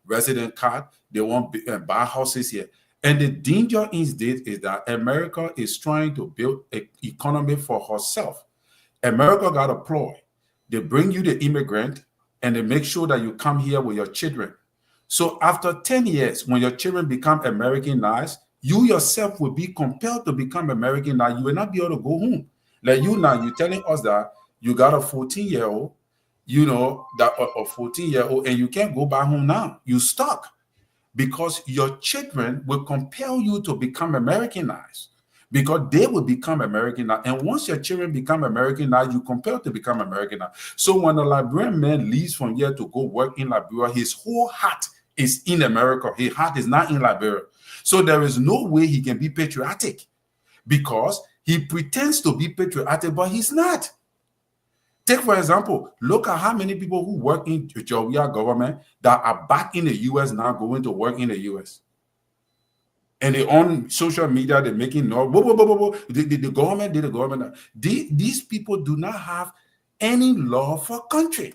[SPEAKER 4] resident card. They won't buy houses here. And the danger in this is that America is trying to build an economy for herself. America got a ploy. They bring you the immigrant and they make sure that you come here with your children. So after 10 years, when your children become Americanized, you yourself will be compelled to become Americanized. You will not be able to go home. Like you now, you're telling us that you got a 14-year-old, that a 14-year-old, and you can't go back home now. You stuck. Because your children will compel you to become Americanized, because they will become Americanized. And once your children become Americanized, you compelled to become Americanized. So when a Liberian man leaves from here to go work in Liberia, his whole heart is in America. His heart is not in Liberia. So there is no way he can be patriotic, because he pretends to be patriotic, but he's not. Take, for example, look at how many people who work in Georgia government that are back in the US now going to work in the US. And they on social media, they're making noise. The government did the government. These people do not have any love for country.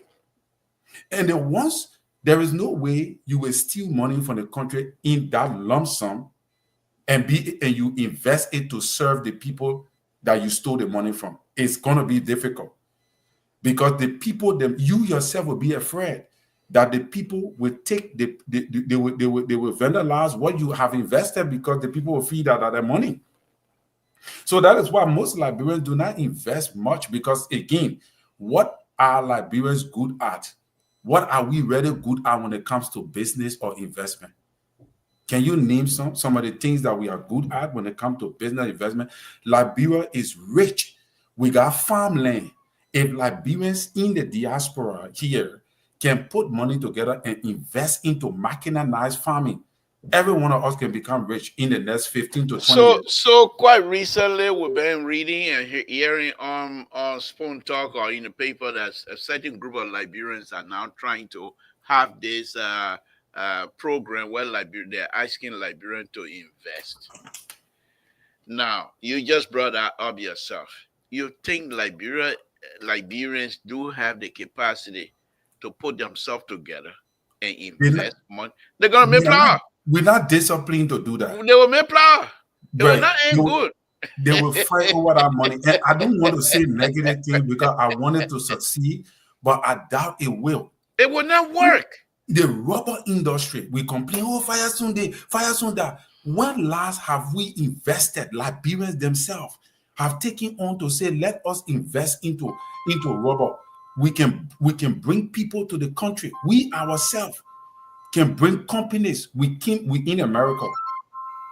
[SPEAKER 4] And once there is no way you will steal money from the country in that lump sum and you invest it to serve the people that you stole the money from. It's going to be difficult. Because the people, you yourself will be afraid that the people will take they will vandalize what you have invested, because the people will feed out of their money. So that is why most Liberians do not invest much, because again, what are Liberians good at? What are we really good at when it comes to business or investment? Can you name some of the things that we are good at when it comes to business investment? Liberia is rich. We got farmland. If Liberians in the diaspora here can put money together and invest into mechanized farming, every one of us can become rich in the next 15 to 20 years.
[SPEAKER 3] So quite recently, we've been reading and hearing on Spoon Talk or in the paper that a certain group of Liberians are now trying to have this program where they're asking Liberians to invest. Now, you just brought that up yourself. You think Liberians do have the capacity to put themselves together and invest money? They're gonna make flour.
[SPEAKER 4] We're not disciplined to do that.
[SPEAKER 3] They will make flour. They will not end good.
[SPEAKER 4] They will fight over that money. And I don't want to say negative things because I want it to succeed, but I doubt it will.
[SPEAKER 3] It will not work.
[SPEAKER 4] The rubber industry, we complain, oh, fire soon day, fire soon that. When last have we invested? Liberians themselves have taken on to say, let us invest into rubber. We can bring people to the country. We ourselves can bring companies. We in America.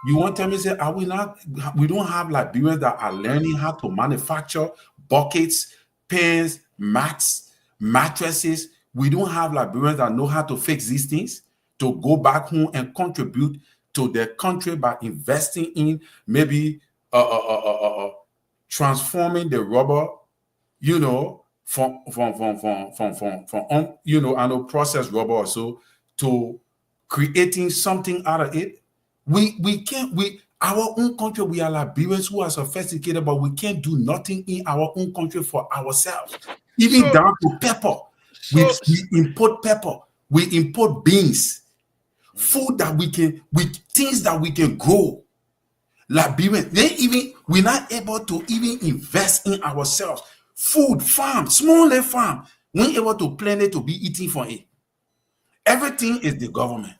[SPEAKER 4] You want to tell me, say, are we not? We don't have Liberians that are learning how to manufacture buckets, pens, mats, mattresses. We don't have Liberians that know how to fix these things to go back home and contribute to their country by investing in maybe transforming the rubber, from I know processed rubber or so to creating something out of it. Our own country, we are Liberians who are sophisticated, but we can't do nothing in our own country for ourselves. Even down to pepper. We import pepper. We import beans. Food that things that we can grow. Liberians, we're not able to even invest in ourselves. Food, farm, small farm. We're able to plan it to be eating for it. Everything is the government.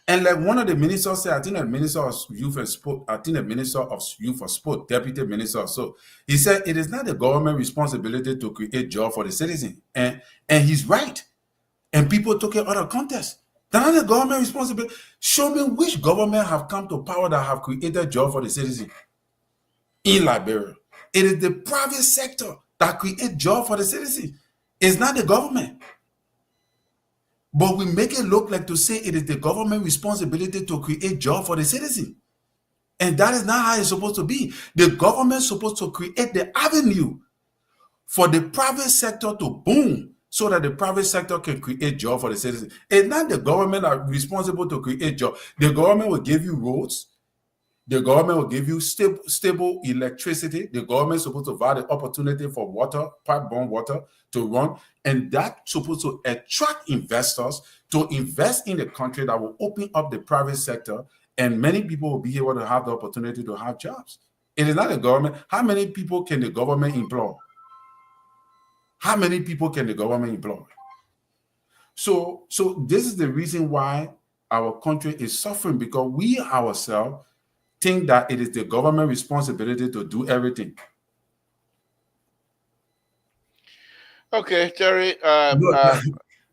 [SPEAKER 4] And like one of the ministers said, I think the Minister of Youth and Sport, Deputy Minister, so he said it is not the government responsibility to create job for the citizen. And he's right. And people took it out of context. That's not the government responsibility. Show me which government have come to power that have created job for the citizen in Liberia. It is the private sector that create job for the citizen. It's not the government. But we make it look like to say it is the government responsibility to create job for the citizen. And that is not how it's supposed to be. The government is supposed to create the avenue for the private sector to boom so that the private sector can create job for the citizen. It's not the government that are responsible to create job. The government will give you roads. The government will give you stable electricity. The government is supposed to provide the opportunity for water, pipe-borne water to run. And that's supposed to attract investors to invest in the country that will open up the private sector. And many people will be able to have the opportunity to have jobs. It is not the government. How many people can the government employ? How many people can the government employ? So this is the reason why our country is suffering, because we ourselves think that it is the government responsibility to do everything.
[SPEAKER 3] Okay, Terry.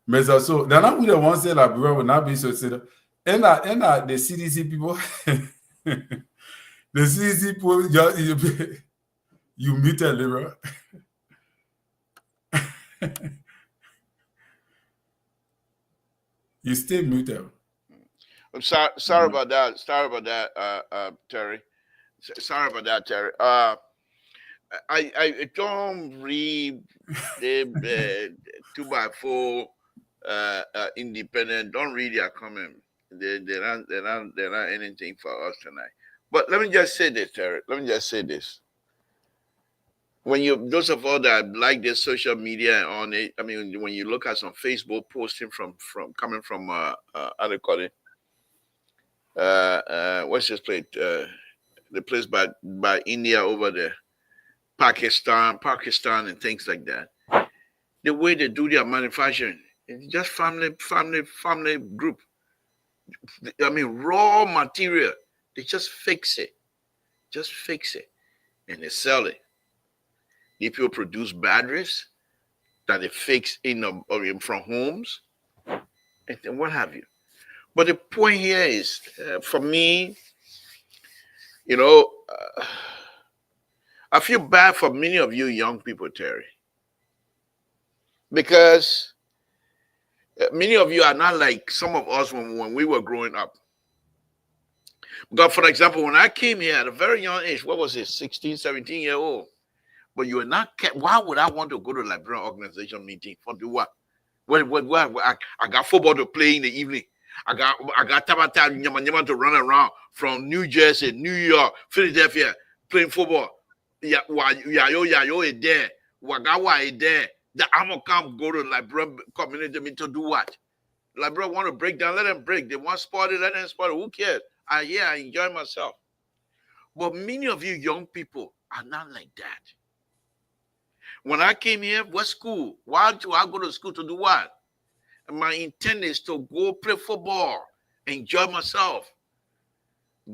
[SPEAKER 4] Mr. So they're not the ones that Liberia will not be succeeded. And the CDC people, the CDC people, you meet a liberal. You stay muted.
[SPEAKER 3] I'm sorry about that. Sorry about that, Terry. Sorry about that, Terry. I don't read the 2x4 independent. Don't read their comment. They're not anything for us tonight. But let me just say this, Terry. Let me just say this. When those of us that like this social media and on it, I mean, when you look at some Facebook posting from coming from how they call it, what's this place? The place by India over there, Pakistan and things like that. The way they do their manufacturing, it's just family group. I mean, raw material. They just fix it, and they sell it. If you produce batteries, that they fix from homes, and what have you. But the point here is, for me, you know, I feel bad for many of you young people, Terry, because many of you are not like some of us when we were growing up. Because, for example, when I came here at a very young age, what was it, 16, 17-year-old? But you were not kept. Why would I want to go to Liberian organization meeting for do what? What I got football to play in the evening. I got Tabata Nyama to run around from New Jersey, New York, Philadelphia, playing football. Yeah, yo is there. Wagawa is there. The I'm gonna come go to Liberian community meeting to do what? Liberian want to break down, let them break. They want sport it, let them sport it. Who cares? I enjoy myself. But many of you young people are not like that. When I came here, what school? Why do I go to school to do what? And my intent is to go play football, enjoy myself.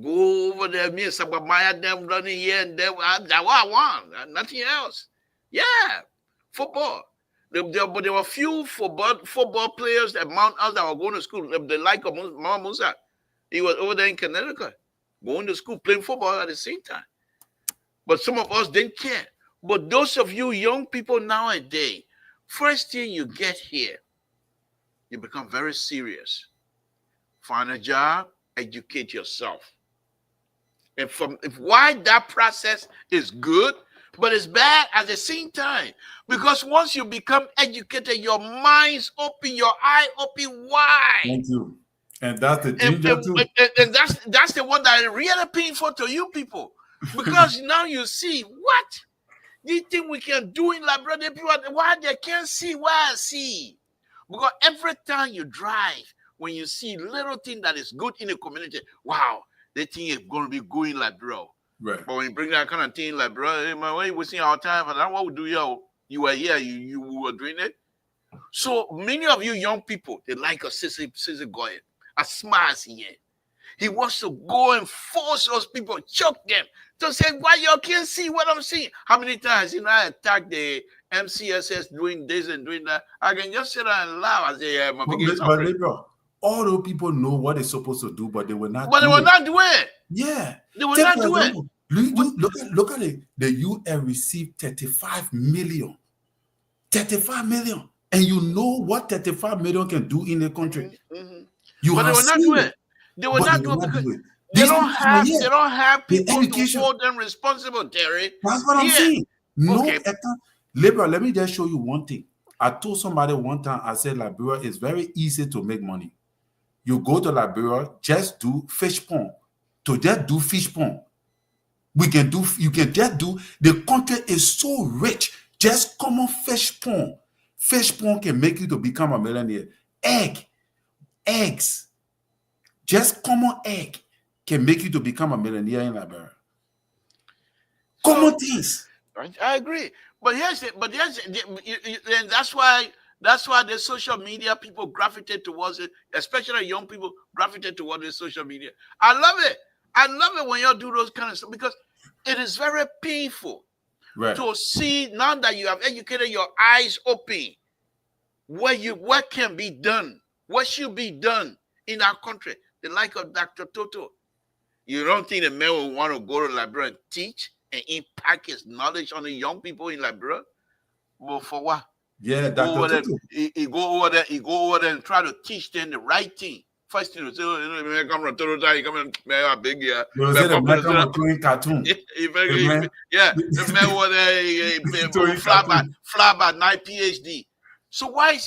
[SPEAKER 3] Go over there, me and Sabamaya, them running here and there. That's what I want. Nothing else. Yeah, football. But there were few football players at Mount Us that were going to school. The like of Mama Musa. He was over there in Connecticut, going to school, playing football at the same time. But some of us didn't care. But those of you young people nowadays, first thing you get here, you become very serious. Find a job, educate yourself. And why that process is good, but it's bad at the same time. Because once you become educated, your mind's open, your eye open wide.
[SPEAKER 4] Thank you. And that's the danger too.
[SPEAKER 3] And that's the one that is really painful to you people. Because now you see what? Do you think we can do in Liberia? People, why they can't see what I see? Because every time you drive, when you see little thing that is good in the community, wow, they think it's going to be good in Liberia.
[SPEAKER 4] Right.
[SPEAKER 3] But when you bring that kind of thing in Liberia, hey, man, why you wasting our time? For that, what we do here? You were here, you were doing it. So many of you young people, they like a sissy going, a smart here. He wants to go and force those people, choke them, to say, why you can't see what I'm seeing? How many times I attack the MCSS doing this and doing that? I can just sit there and laugh and say, yeah, my biggest
[SPEAKER 4] bro, all those people know what they're supposed to do, but they will not
[SPEAKER 3] But they will not do it.
[SPEAKER 4] Yeah.
[SPEAKER 3] They will not do it.
[SPEAKER 4] Look at it. The UN received 35 million. 35 million. And you know what 35 million can do in the country.
[SPEAKER 3] Mm-hmm. But they will not do it. They will not do it because they don't have people to hold them responsible, Terry.
[SPEAKER 4] That's what I'm saying. No, Liberia, let me just show you one thing. I told somebody one time, I said Liberia is very easy to make money. You go to Liberia, just do fish pond. To just do fish pond. You can just do, the country is so rich. Just common fish pond. Fish pond can make you to become a millionaire. Eggs. Just common egg can make you to become a millionaire in Liberia. Common things.
[SPEAKER 3] I agree. But and that's why the social media people gravitate towards it, especially young people gravitate towards the social media. I love it. I love it when y'all do those kind of stuff because it is very painful to see now that you have educated your eyes open what can be done, what should be done in our country. The like of Dr. Toto. You don't think the man will want to go to Liberia and teach and impact his knowledge on the young people in Liberia? Well, for what?
[SPEAKER 4] Yeah, Dr. Toto.
[SPEAKER 3] He go over there and try to teach them the right thing. First thing you say, man, come from Toto, you come and man, big yeah.
[SPEAKER 4] You say the man come doing cartoon.
[SPEAKER 3] Yeah, the man over there, fly by 9 PhD. So why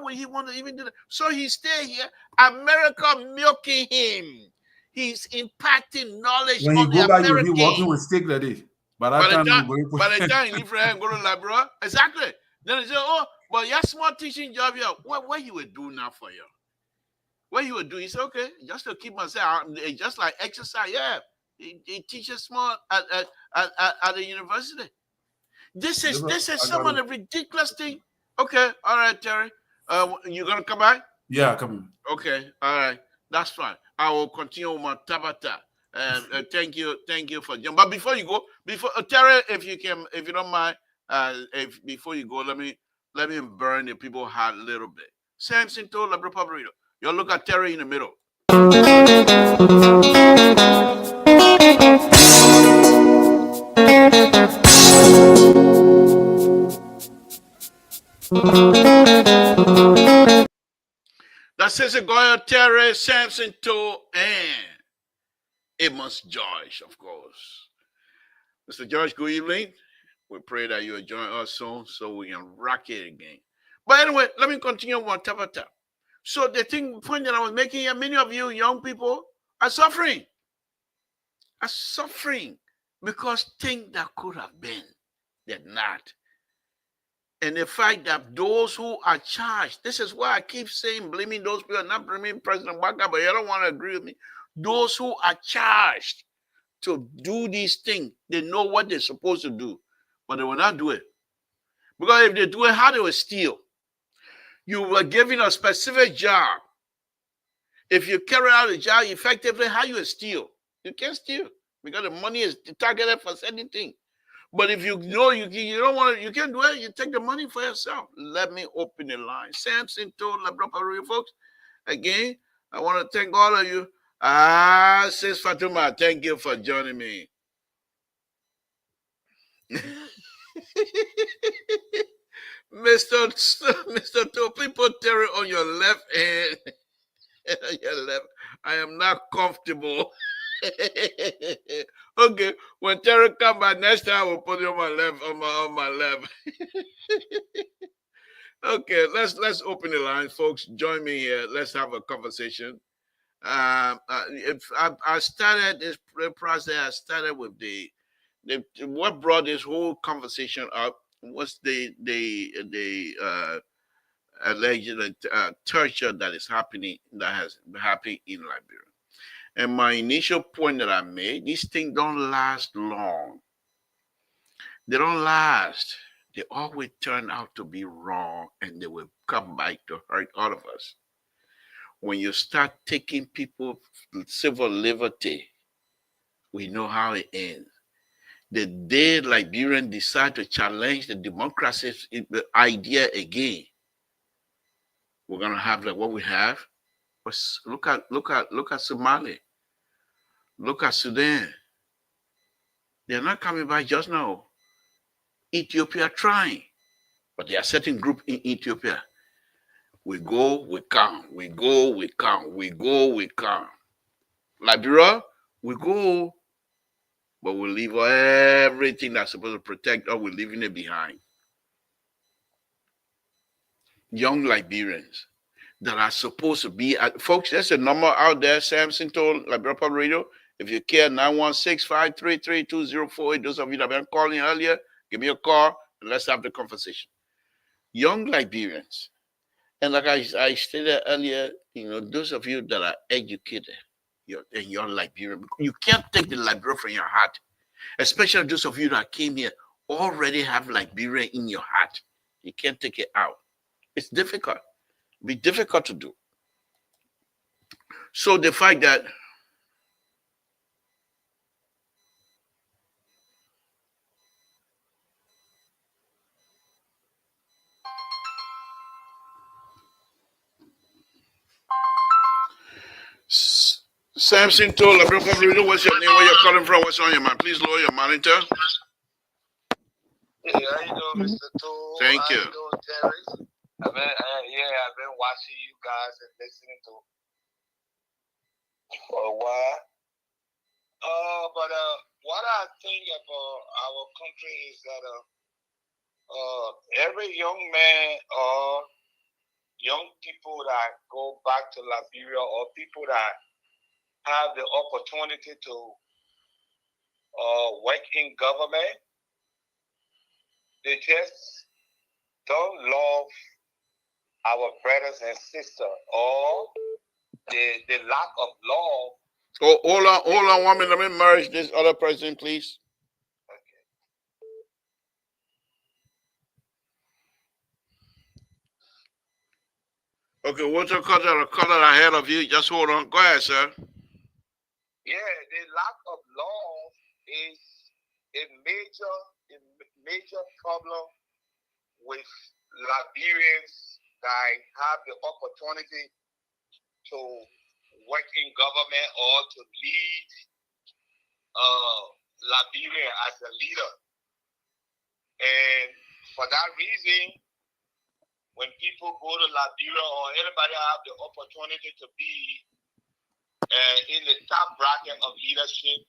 [SPEAKER 3] would he want to even do that? So he stay here. America milking him. He's impacting knowledge
[SPEAKER 4] when
[SPEAKER 3] on the
[SPEAKER 4] American. When you go back, you'll be walking with stick like this.
[SPEAKER 3] By the time you leave from here and go to Liberia, exactly. Then they say, oh, but you're small teaching job here. What you would do now for you? What you would do? He said, okay, just to keep myself, just like exercise. Yeah, he teaches small at the university. This is some of the ridiculous thing. Okay, all right, Terry. You gonna come back?
[SPEAKER 4] Yeah, come on.
[SPEAKER 3] Okay, all right, that's fine. I will continue with my Tabata. Thank you for joining. But before you go, Terry, if you don't mind, before you go, let me let me burn the people's heart a little bit. Samson told the Republic, you look at Terry in the middle. That says a Goya Terry, Samson told, and Amos George, of course. Mr. George, good evening. We pray that you will join us soon so we can rock it again. But anyway, let me continue on top of that. So the point that I was making here, many of you young people are suffering. Are suffering because things that could have been, they're not. And the fact that those who are charged, this is why I keep saying blaming those people, not blaming President Baka, but you don't want to agree with me. Those who are charged to do these things, they know what they're supposed to do, but they will not do it. Because if they do it, how they will steal? You were given a specific job. If you carry out the job effectively, how you will steal? You can't steal because the money is targeted for certain things. But if you know you don't want to, you can't do it, you take the money for yourself. Let me open the line. Samson told Labra folks, again, I want to thank all of you. Sis Fatuma, thank you for joining me. Mr. Topi, put Terry on your left hand. Your left. I am not comfortable. Okay, when Terry come back next time, I will put it on my left. On my left. Okay, let's open the line, folks. Join me here. Let's have a conversation. If I started this process, I started with the what brought this whole conversation up was the alleged torture that is happening, that has happened in Liberia. And my initial point that I made, these things don't last long. They don't last. They always turn out to be wrong, and they will come back to hurt all of us. When you start taking people's civil liberty, we know how it ends. The day Liberians decide to challenge the democracy idea again, we're gonna have like what we have. Look at Somalia. Look at Sudan. They're not coming back just now. Ethiopia trying, but there are certain group in Ethiopia. We go, we come. We go, we come. We go, we come. Liberia, we go, but we leave everything that's supposed to protect us. We're leaving it behind. Young Liberians that are supposed to be, folks, there's a number out there, Samson told Liberia Public Radio. If you care, 916-533-2048. Those of you that have been calling earlier, give me a call and let's have the conversation. Young Liberians, and like I stated earlier, those of you that are educated, you're Liberian, you can't take the Liberia from your heart, especially those of you that came here already have Liberia in your heart. You can't take it out. It's difficult. It'll be difficult to do. So the fact that Samson told Liberia Public Radio, what's your name, where you're calling from, what's on your mind? Please lower your monitor.
[SPEAKER 5] Hey, how you doing, Mr. Tool?
[SPEAKER 3] Thank you.
[SPEAKER 5] How you doing, Terry? I've been watching you guys and listening to for a while. But what I think about our country is that every young man or young people that go back to Liberia or people that have the opportunity to work in government, they just don't love our brothers and sisters, or the lack of love.
[SPEAKER 3] Oh, hold on 1 minute. Let me merge this other person, please. Okay, what's the color ahead of you? Just hold on. Go ahead, sir.
[SPEAKER 5] Yeah, the lack of love is a major problem with Liberians that have the opportunity to work in government or to lead Liberia as a leader. And for that reason, when people go to Liberia or anybody have the opportunity to be in the top bracket of leadership,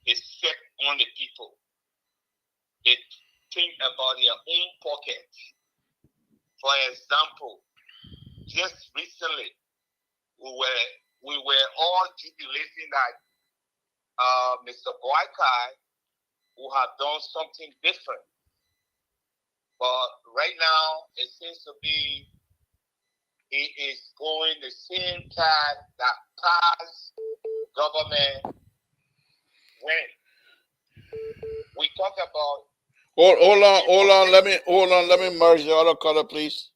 [SPEAKER 5] they set on the people. They think about their own pockets. For example, just recently, we were all jubilating that Mr. Boykai, who have done something different. But right now, it seems to be he is going the same path that past government went. We talk about.
[SPEAKER 3] Hold on. Let me merge the other color, please.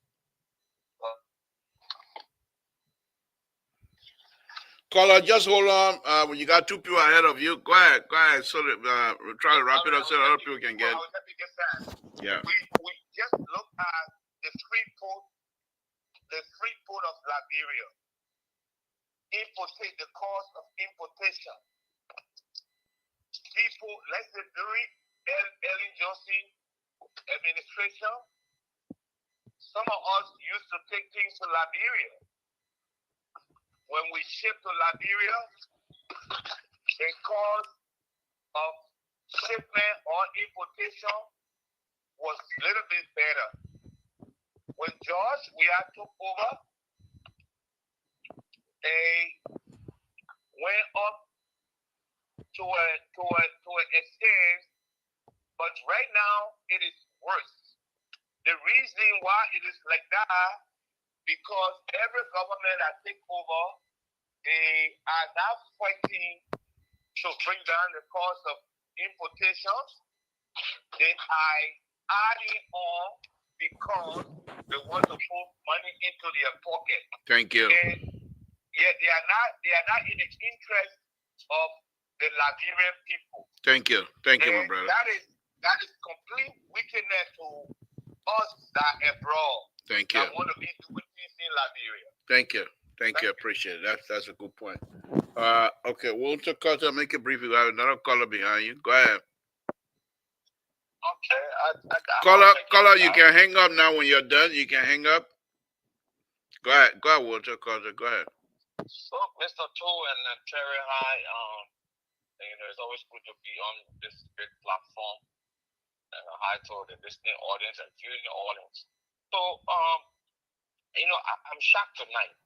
[SPEAKER 3] Caller, just hold on. When you got two people ahead of you, go ahead. So that, try to wrap it up so that other people can get. Yeah.
[SPEAKER 5] We just look at the free port of Liberia. The cost of importation. People, let's say during Ellen Johnson administration, some of us used to take things to Liberia. When we ship to Liberia, the cost of shipment or importation was a little bit better. When George, we had took over, they went up to an extent, but right now it is worse. The reason why it is like that, because every government that take over, they are now fighting to bring down the cost of importation. They are adding on because they want to put money into their pocket.
[SPEAKER 3] Thank you.
[SPEAKER 5] And they are not in the interest of the Liberian people.
[SPEAKER 3] Thank you, my brother.
[SPEAKER 5] That is complete wickedness to us that abroad.
[SPEAKER 3] Thank you.
[SPEAKER 5] That want to be doing things in Liberia.
[SPEAKER 3] Thank you. Appreciate it. That's a good point. Okay, we'll take Carter. Make it brief. We have another caller behind you. Go ahead.
[SPEAKER 5] Okay.
[SPEAKER 3] Caller, you can hang up now when you're done. You can hang up. Go ahead, Walter Carter. Go ahead.
[SPEAKER 5] So, Mr. Toe and Terry, hi. It's always good to be on this big platform. And hi to the listening audience and viewing audience. So, I'm shocked tonight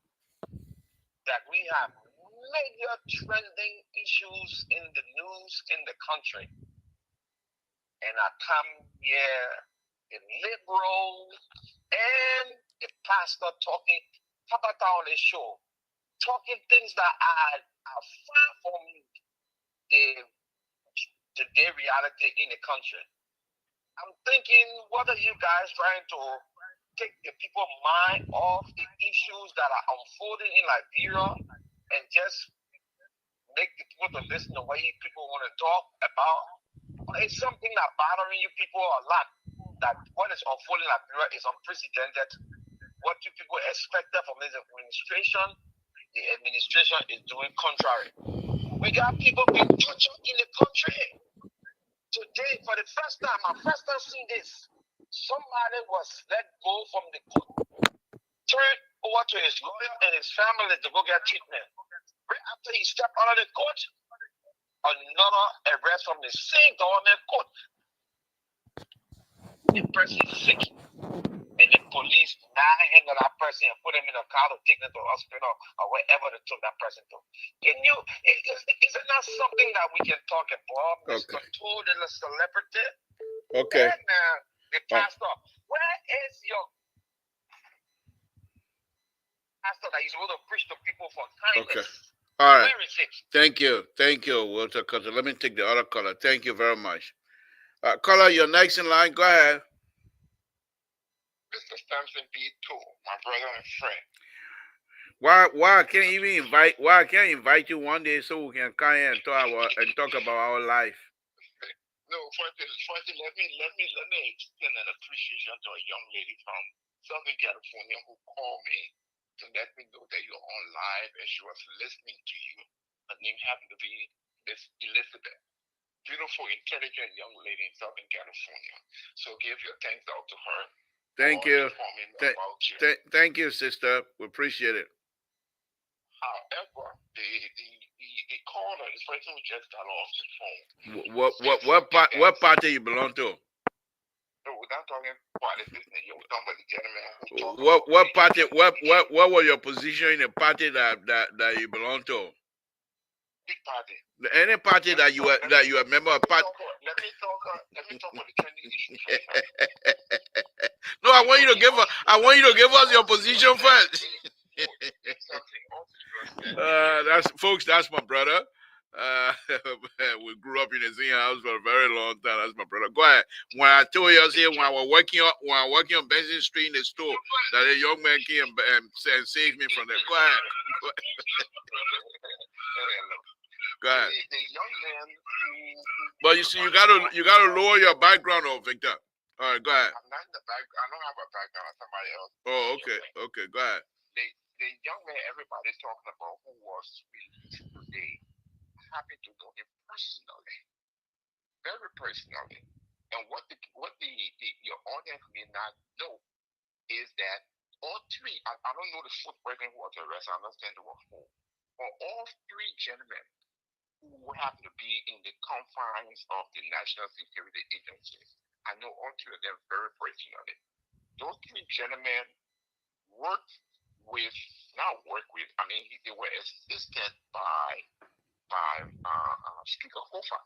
[SPEAKER 5] that we have major trending issues in the news in the country. And I come here, the liberals and the pastor talking about on the show, talking things that are far from the day reality in the country. I'm thinking, what are you guys trying to take the people's mind off the issues that are unfolding in Liberia and just make the people to listen to what you people want to talk about? It's something that bothering you people a lot, that what is unfolding in Liberia is unprecedented. What you people expected from this administration, the administration is doing contrary. We got people being tortured in the country. Today, for the first time, my first time seeing this, somebody was let go from the court, turned over to his lawyer and his family to go get treatment. Right after he stepped out of the court, another arrest from the same government court. The person is sick, and the police now hang on that person and put him in a car to take him to the hospital or wherever they took that person to. Is it not something that we can talk about? Mr. Tool, the celebrity.
[SPEAKER 3] Okay.
[SPEAKER 5] And the pastor. Where is your pastor that is able to preach to people for kindness?
[SPEAKER 3] Okay. All right.
[SPEAKER 5] Where is it?
[SPEAKER 3] Thank you, Walter Carter. Let me take the other caller. Thank you very much. Caller, you're next in line. Go ahead.
[SPEAKER 5] Mr. Samson B2, my brother and friend.
[SPEAKER 3] Why I can't invite you one day so we can come here and talk about our life?
[SPEAKER 5] No, first, let me extend an appreciation to a young lady from Southern California who called me to let me know that you're on live and she was listening to you. Her name happened to be Miss Elizabeth. Beautiful, intelligent young lady in Southern California. So give your thanks out to her.
[SPEAKER 3] Thank
[SPEAKER 5] for
[SPEAKER 3] you.
[SPEAKER 5] informing me about you.
[SPEAKER 3] Thank you, sister. We appreciate it.
[SPEAKER 5] However, the caller, this person who just got off the phone.
[SPEAKER 3] What party you belong to?
[SPEAKER 5] No, we're not talking politics. We're talking about the gentleman who talked
[SPEAKER 3] What party? What was your position in the party that you belong to?
[SPEAKER 5] Big party.
[SPEAKER 3] Any party that you are a member of party.
[SPEAKER 5] Let me talk about the trending issue.
[SPEAKER 3] No, I want you to give us your position first. That's my brother. We grew up in the same house for a very long time. That's my brother. Go ahead. When I told you here when I was working on Benson Street in the store, that a young man came and saved me from there. Go ahead. Go ahead.
[SPEAKER 5] The young man
[SPEAKER 3] but you see, you gotta lower your background, Victor. All right, go ahead.
[SPEAKER 5] I'm not in the background. I don't have a background. Somebody else.
[SPEAKER 3] Oh, okay. Go ahead.
[SPEAKER 5] The young man everybody's talking about who was released today, I happen to know him personally, very personally. And what your audience may not know is that all three, I don't know the foot person who was arrested, I understand there were four, but all three gentlemen who happen to be in the confines of the National Security Agencies, I know all three of them very personally. Those three gentlemen they were assisted by Speaker Hofer.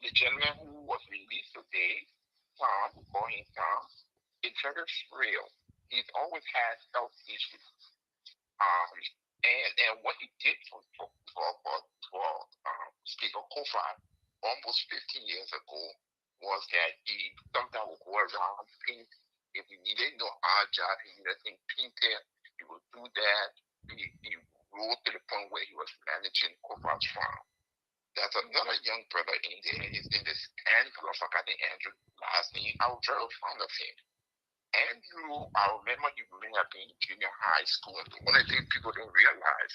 [SPEAKER 5] The gentleman who was released today, Tom, we call him Tom, is very frail. He's always had health issues. And what he did for Speaker Hofer almost 15 years ago was that he sometimes would go around paint. If he needed odd job, he needed things painted, he would do that. He rose to the point where he was managing Hofer's farm. There's another young brother in there. His name is Andrew. I forgot the Andrew last name. I was very fond of him. Andrew, I remember he may have been in junior high school. And one of the things people don't realize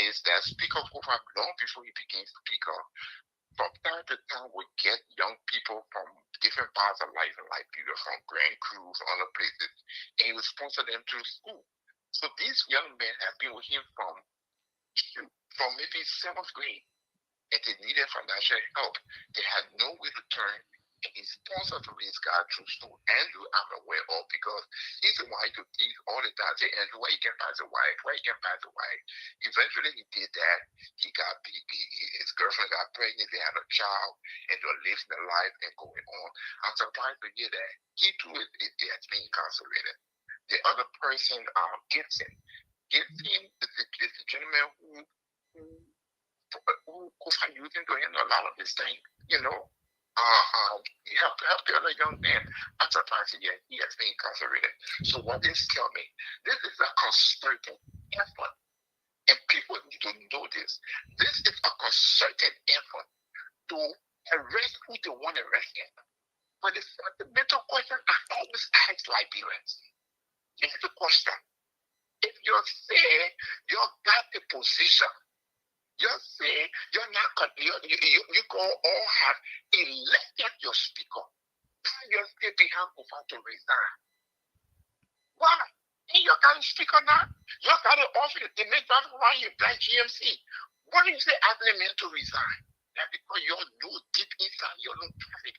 [SPEAKER 5] is that Speaker Hofer, long before he became Speaker, from time to time would get young people from different parts of life in Liberia, from Grand Cruz, other places, and he would sponsor them to school. So these young men have been with him from maybe 7th grade, and they needed financial help. They had no way to turn, and he sponsored these guys through school. Andrew, I'm aware of, because he's the one who teach all the time. Say, Andrew, why you can't pass a wife? Why you can't pass a wife? Eventually, he did that. His girlfriend got pregnant. They had a child, and they were living their life and going on. I'm surprised to hear that he too has been incarcerated. The other person, Gibson is the gentleman who using to handle a lot of this thing, he helped the other young man. I'm surprised he has been incarcerated. So what this tell me, this is a concerted effort, and people need to know this. This is a concerted effort to arrest who they want to arrest. But the fundamental question I always ask Liberians is the question: if you say you got the position, you say you're not, you go all have elected your speaker, you stay behind Kofa to resign. Why? You got a speaker now. You got an office. They make that around your black GMC. What do you say asking them to resign? That's because you know deep inside you know traffic.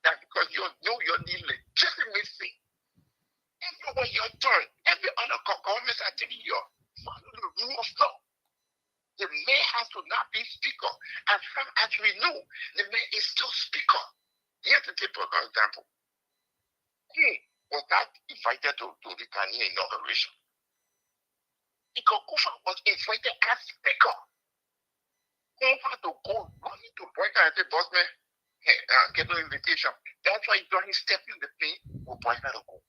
[SPEAKER 5] That's because you know you need legitimacy. Everywhere you turn, every other government are telling you follow the rule of law. The mayor has to not be speaker. As far as we know, the mayor is still speaker. Here's a typical example. Who was not invited to the Kanye inauguration? Speaker Kufa was invited as speaker. Who had to go running to boycott and say, boss man, get no invitation. That's why he stepped in the thing for boycott to go.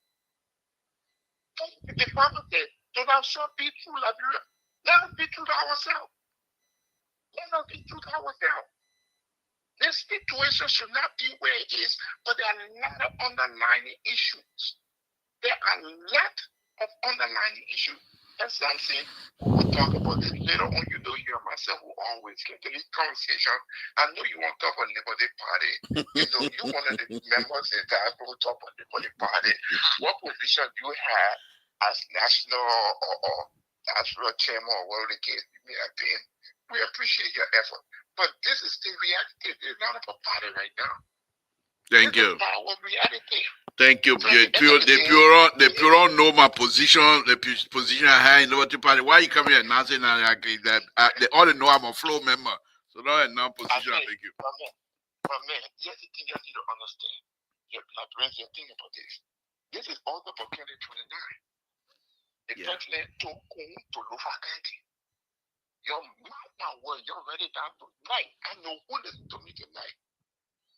[SPEAKER 5] The father said, so now shall be true, Liberia. Let us be true to ourselves. Let us be true to ourselves. The this situation should not be where it is, but there are a lot of underlying issues. There are a lot of underlying issues. And Samson, we will talk about this later on. You know, you and myself will always get to this conversation. I know you want to talk about the Liberty Party. You know, you're one of the members that will talk about the Liberty Party. What position you have as national or national chairman or whatever the case may have been? We appreciate your effort. But this is the reality. It's not a party right now.
[SPEAKER 3] Thank you.
[SPEAKER 5] Our reality.
[SPEAKER 3] Thank you. They pure know my position, the position I had in the Liberty Party. Why you come here announcing that they all know I'm a floor member. So now I'm now position. Thank you.
[SPEAKER 5] My man, here's the thing you need to understand. Your friends, you think about this. This is all the for 2029. The president took to Lufa County. Your mouth was you're ready down tonight. I know who listens to me tonight.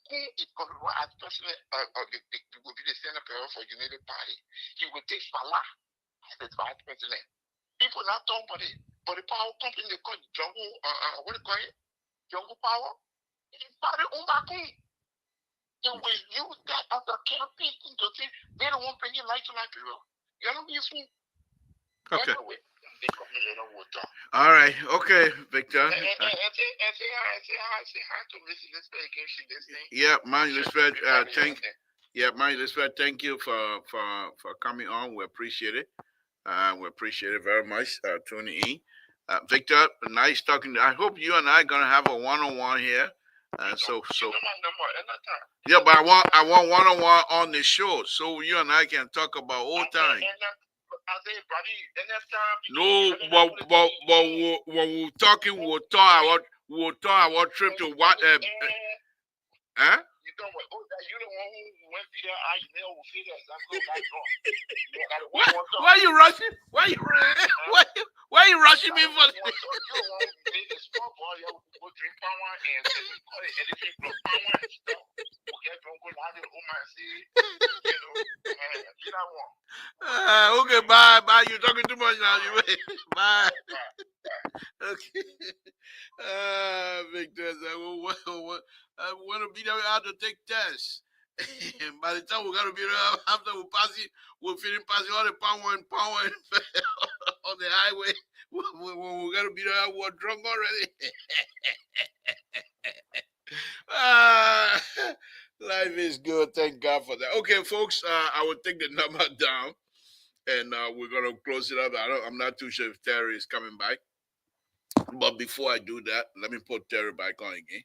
[SPEAKER 5] Who is going to run as president will be the senator for United Party? He will take Salah as his vice president. People not talking about it, but the power company they call Jungle, what do you call it? Jungle Power. It's party on my team. They will use that as a campaign to say they don't want to bring in light to Liberia. You know what I mean?
[SPEAKER 3] Okay.
[SPEAKER 5] Anyway,
[SPEAKER 3] all right. Okay, Victor.
[SPEAKER 5] Say hi to Missy Lisbeth again. She listening.
[SPEAKER 3] Yeah, man, respect. Thank you for coming on. We appreciate it. We appreciate it very much. Tuning in. Victor, nice talking to you. I hope you and I are gonna have a one-on-one here. Yeah, but I want one-on-one on the show so you and I can talk about old times. No, but when we're talking, we'll talk about trip to what? Huh?
[SPEAKER 5] You don't want who went there. I never figure
[SPEAKER 3] Why you rushing? Why you rushing me for? Okay, bye. You're talking too much now. Bye. Okay. Victor, I want to be there how to take tests. And by the time we got to be there, after we're feeling passing all the power on the highway. When we got to be there, we're drunk already. Life is good. Thank God for that. Okay, folks, I will take the number down. And we're going to close it up. I'm not too sure if Terry is coming back. But before I do that, let me put Terry back on again.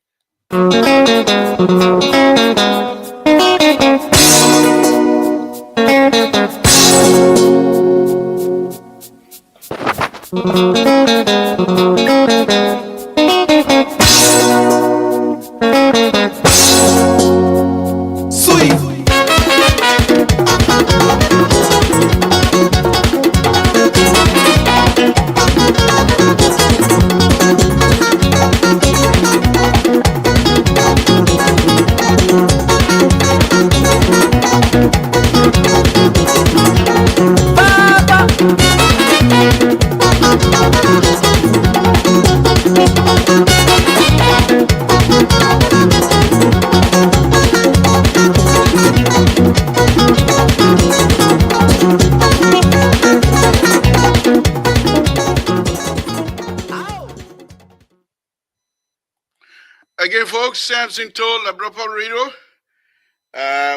[SPEAKER 3] Again, folks, Samson told La Bropa Radio.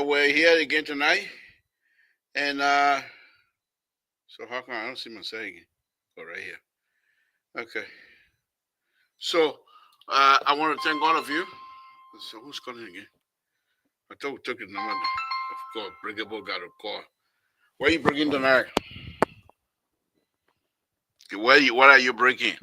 [SPEAKER 3] We're here again tonight. And so how come I don't see my saying again? Oh, right here. Okay. So I want to thank all of you. So who's calling again? I thought we took the number. Of course, Breakable got a call. Where are you breaking tonight? What are you breaking?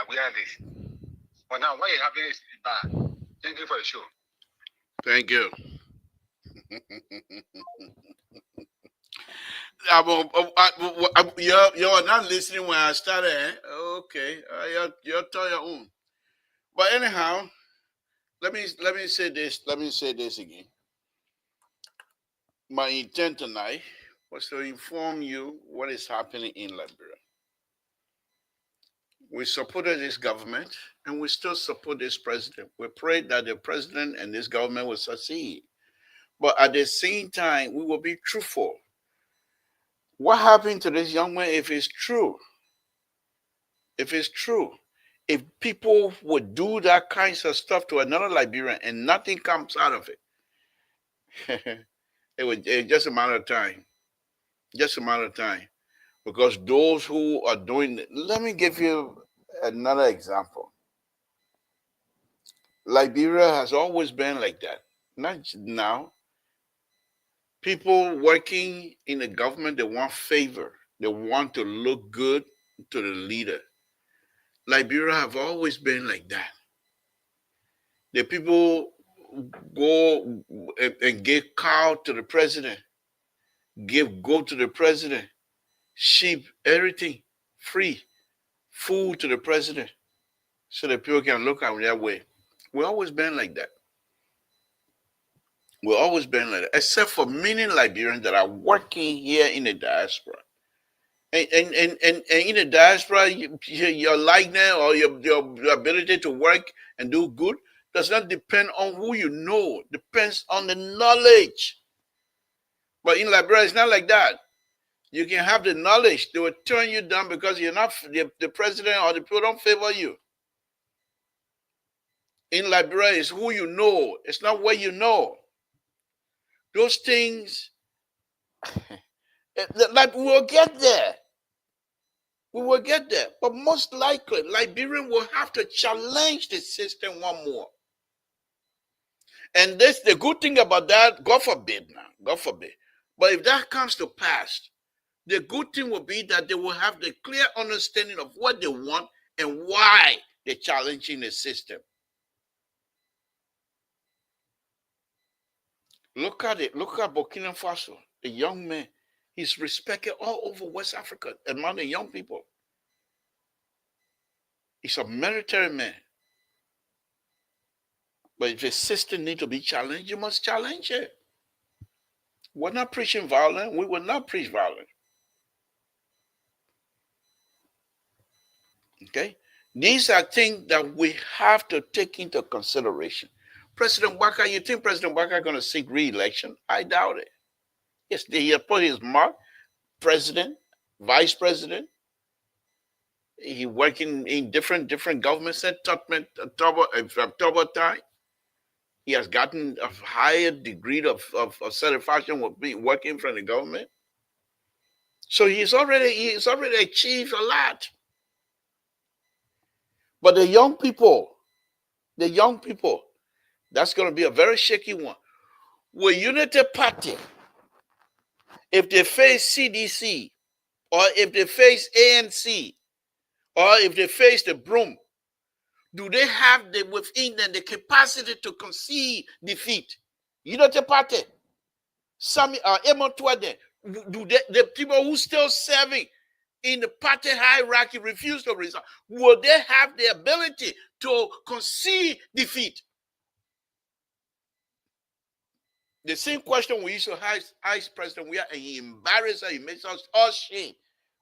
[SPEAKER 5] We are this. But now, why you having this bad? Thank you for the show.
[SPEAKER 3] Thank you. You're not listening when I started. Eh? Okay, you're to your own. But anyhow, let me say this. Let me say this again. My intent tonight was to inform you what is happening in Liberia. We supported this government, and we still support this president. We pray that the president and this government will succeed. But at the same time, we will be truthful. What happened to this young man, if it's true, if people would do that kinds of stuff to another Liberian and nothing comes out of it, it's just a matter of time. Just a matter of time. Because those who are doing it, let me give you another example. Liberia has always been like that. Not now. People working in the government, they want favor. They want to look good to the leader. Liberia have always been like that. The people go and give cow to the president, give goat to the president, sheep, everything free, food to the president, so that people can look at their way. We've always been like that. We've always been like that, except for many Liberians that are working here in the diaspora. And in the diaspora, your likeness or your ability to work and do good does not depend on who you know. Depends on the knowledge. But in Liberia, it's not like that. You can have the knowledge. They will turn you down because you're not the president or the people don't favor you. In Liberia, it's who you know. It's not what you know. Those things, like we will get there. We will get there. But most likely, Liberian will have to challenge the system one more. And this, the good thing about that, God forbid now, God forbid. But if that comes to pass, the good thing will be that they will have the clear understanding of what they want and why they're challenging the system. Look at it. Look at Burkina Faso, a young man. He's respected all over West Africa among the young people. He's a military man. But if the system needs to be challenged, you must challenge it. We're not preaching violence. We will not preach violence. Okay? These are things that we have to take into consideration. President Waka, you think President Waka is going to seek re-election? I doubt it. Yes, he has put his mark, president, vice president. He working in different governments at October time. He has gotten a higher degree of satisfaction with being working for the government. So he's already achieved a lot. But the young people, that's going to be a very shaky one. Will Unity Party, if they face CDC, or if they face ANC, or if they face the Broom, do they have within them the capacity to concede defeat? Unity Party, some do the people who still serving in the party hierarchy refuse to resign? Will they have the ability to concede defeat? The same question we used to ask President Weah, and he embarrassed us, he makes us all shame.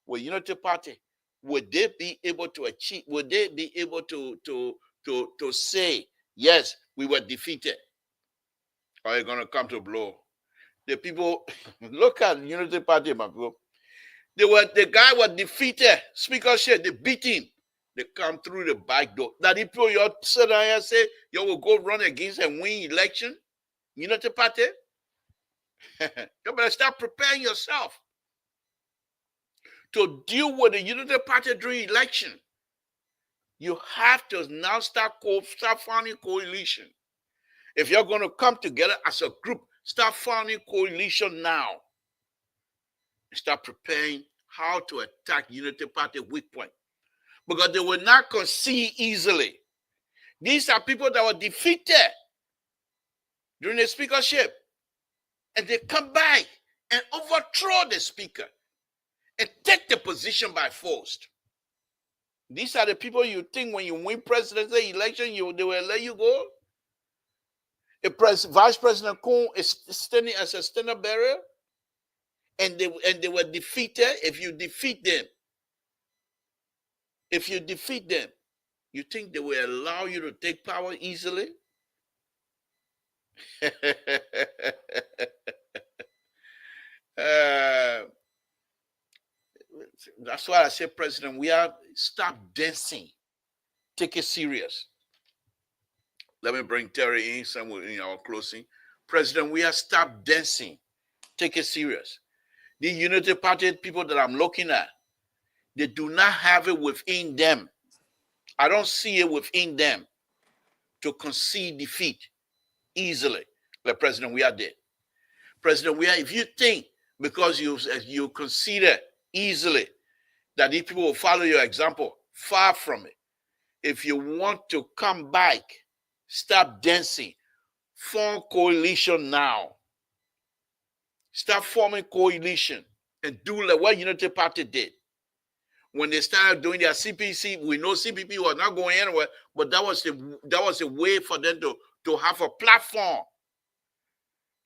[SPEAKER 3] Will Unity Party, would they be able to achieve, would they be able to say, yes, we were defeated? Or are you going to come to blow? The people, look at Unity Party, my people. The guy was defeated. Speaker said they beat him. They come through the back door. Now the people you sit down here and say you will go run against and win election. Unity Party. You better start preparing yourself to deal with the Unity Party during election. You have to now start forming coalition. If you're going to come together as a group, start forming coalition now. Start preparing how to attack Unity Party weak point. Because they will not concede easily. These are people that were defeated during the speakership. And they come back and overthrow the speaker and take the position by force. These are the people you think when you win presidential election, they will let you go. Vice President Kuhn is standing as a standard bearer, and they were defeated. If you defeat them, you think they will allow you to take power easily? That's why I say, President, we have stop dancing. Take it serious. Let me bring Terry in somewhere in our closing. President, we have stopped dancing. Take it serious. The Unity Party people that I'm looking at, they do not have it within them. I don't see it within them to concede defeat easily. Like President, we are there. President, we are. If you think because you consider easily that these people will follow your example, far from it. If you want to come back, stop dancing. Form coalition now. Start forming coalition and do like what Unity Party did. When they started doing their CPC, we know CPP was not going anywhere, but that was a way for them to have a platform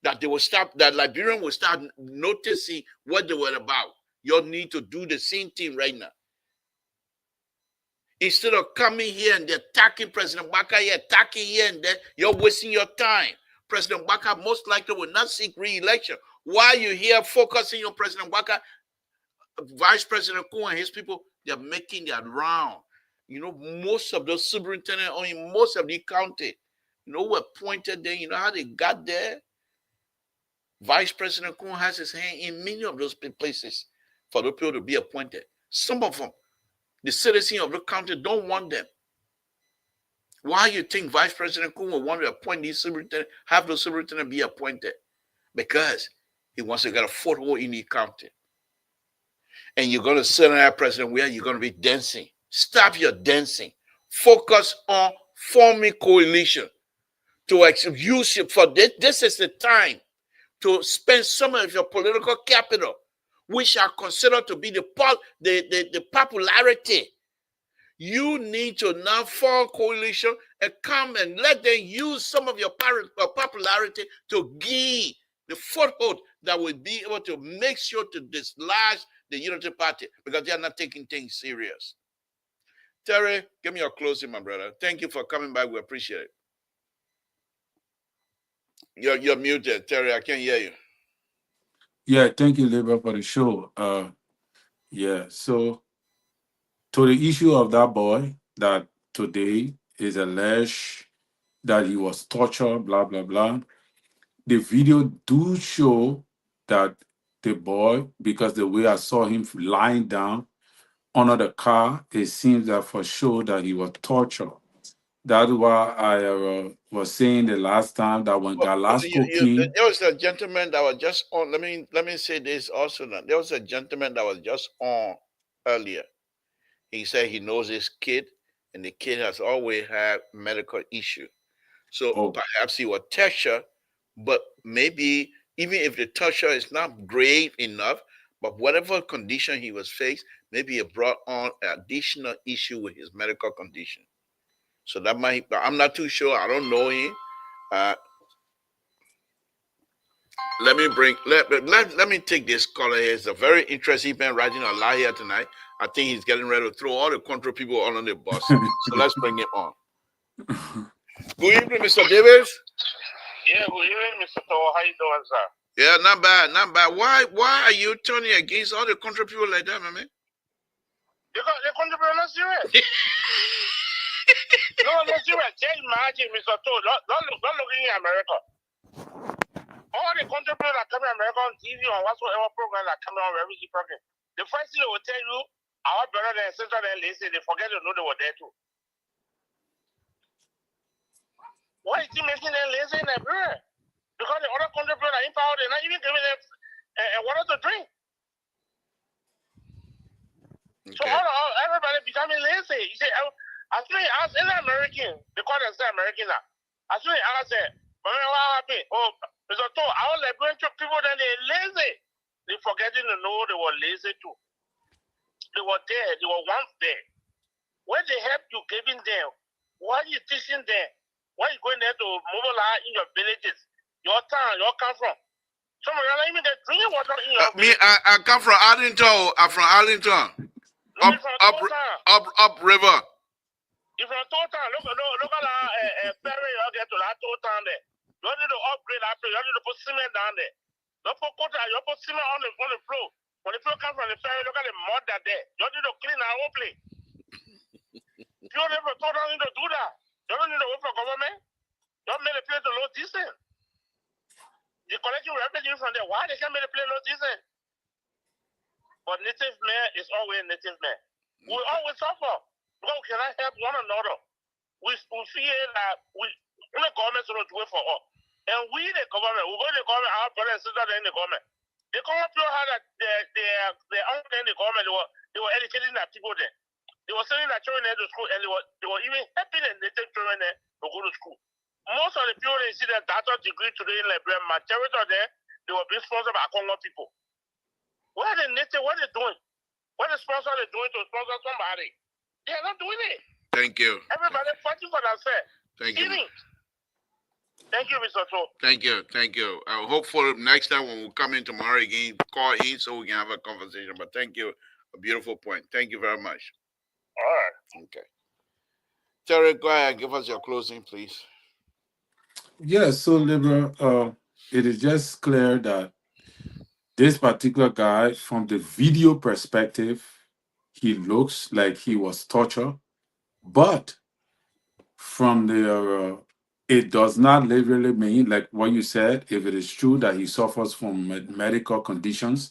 [SPEAKER 3] that they will start, that Liberian will start noticing what they were about. You need to do the same thing right now. Instead of coming here and attacking President Baka here, attacking here and there, you're wasting your time. President Baka most likely will not seek re-election. Why you here focusing on President Baka, Vice President Kuhn and his people, they're making their round. You know, most of those superintendents in most of the county, you know, were appointed there. You know how they got there? Vice President Kuhn has his hand in many of those places for the people to be appointed. Some of them, the citizens of the county don't want them. Why you think Vice President Kuhn will want to appoint these superintendents, have those superintendents be appointed? Because he wants to get a foothold in the county. And you're going to sit there, President, where you're going to be dancing. Stop your dancing. Focus on forming coalition to use it for this. This is the time to spend some of your political capital, which are considered to be the popularity. You need to now form coalition and come and let them use some of your popularity to give the foothold that will be able to make sure to dislodge the Unity Party because they are not taking things serious. Terry, give me your closing, my brother. Thank you for coming back. We appreciate it. You're muted, Terry. I can't hear you.
[SPEAKER 4] Yeah, thank you, Labor, for the show. Yeah, so to the issue of that boy that today is alleged that he was tortured, blah, blah, blah. The video do show that the boy, because the way I saw him lying down under the car, it seems that for sure that he was tortured. That's why I was saying the last time that when Galasco came,
[SPEAKER 3] there was a gentleman that was just on. Let me say this also. Now. There was a gentleman that was just on earlier. He said he knows his kid, and the kid has always had medical issue. So perhaps he was tortured, but maybe even if the torture is not grave enough, but whatever condition he was faced, maybe it brought on an additional issue with his medical condition. So that might, I'm not too sure. I don't know him. Let me take this caller here. It's a very interesting man writing a lot here tonight. I think he's getting ready to throw all the country people on the bus. So let's bring him on. Good evening, Mr. Davis.
[SPEAKER 5] Yeah, good evening, Mr. Tower. How you doing, sir?
[SPEAKER 3] Yeah, not bad, not bad. Why are you turning against all the country people like that, my man?
[SPEAKER 5] Because the country people are not serious. No, not serious. Just imagine, Mr. Tower, don't look in America. All the country people that come in America on TV or whatsoever program that come on refugee program, the first thing they will tell you, our brother and sister and listen, they forget to know they were there too. Why is he making them lazy in Nigeria? Because the other country people are in power, they're not even giving them water to drink. Okay. So everybody becoming lazy. You say, as soon as any American, they call themselves American now. As soon as I say, what happened? Oh, Mr. Toh, our Liberian people, then they're lazy. They forgetting to know they were lazy too. They were there. They were once there. When they help you giving them, why are you teaching them? Why are you going there to mobilize in your villages, your town, your come from? Some of you don't even get drinking water in your
[SPEAKER 3] Me, I come from Arlington. I'm from Arlington. Up river.
[SPEAKER 5] If from Town, look at ferry, you get to that Town there. You need to upgrade that place. You need to put cement down there. Don't put quota, you put cement on the floor. When the floor comes from the ferry, look at the mud that there. You need to clean our whole place. You never told them to do that. You don't need to wait for government. Don't make the place to low decent. They collecting revenue from there. Why they can't make the place low decent? But native man is always native man. We always suffer because we cannot help one another. We fear that the government is going to do it for us. And we, the government, we go to the government, our brothers and sisters in the government. The government people had that they in the government, they were educating their people there. They were sending their children to school, and they were even helping the native children there to go to school. Most of the people they see their doctorate degree today in Liberia, majority of them, they were being sponsored by Congo people. What are the native, what are they doing? What the sponsor are doing to sponsor somebody? They are not doing it.
[SPEAKER 3] Thank you.
[SPEAKER 5] Everybody fighting for themselves.
[SPEAKER 3] Thank you.
[SPEAKER 5] Thank you, Mr. Cho.
[SPEAKER 3] Thank you. Hopefully next time when we come in tomorrow again, call in so we can have a conversation. But thank you. A beautiful point. Thank you very much.
[SPEAKER 5] All right.
[SPEAKER 3] Okay. Terry, go ahead. Give us your closing, please.
[SPEAKER 4] Yes, so Libra, it is just clear that this particular guy, from the video perspective, he looks like he was tortured, but from the it does not literally mean, like what you said, if it is true that he suffers from medical conditions,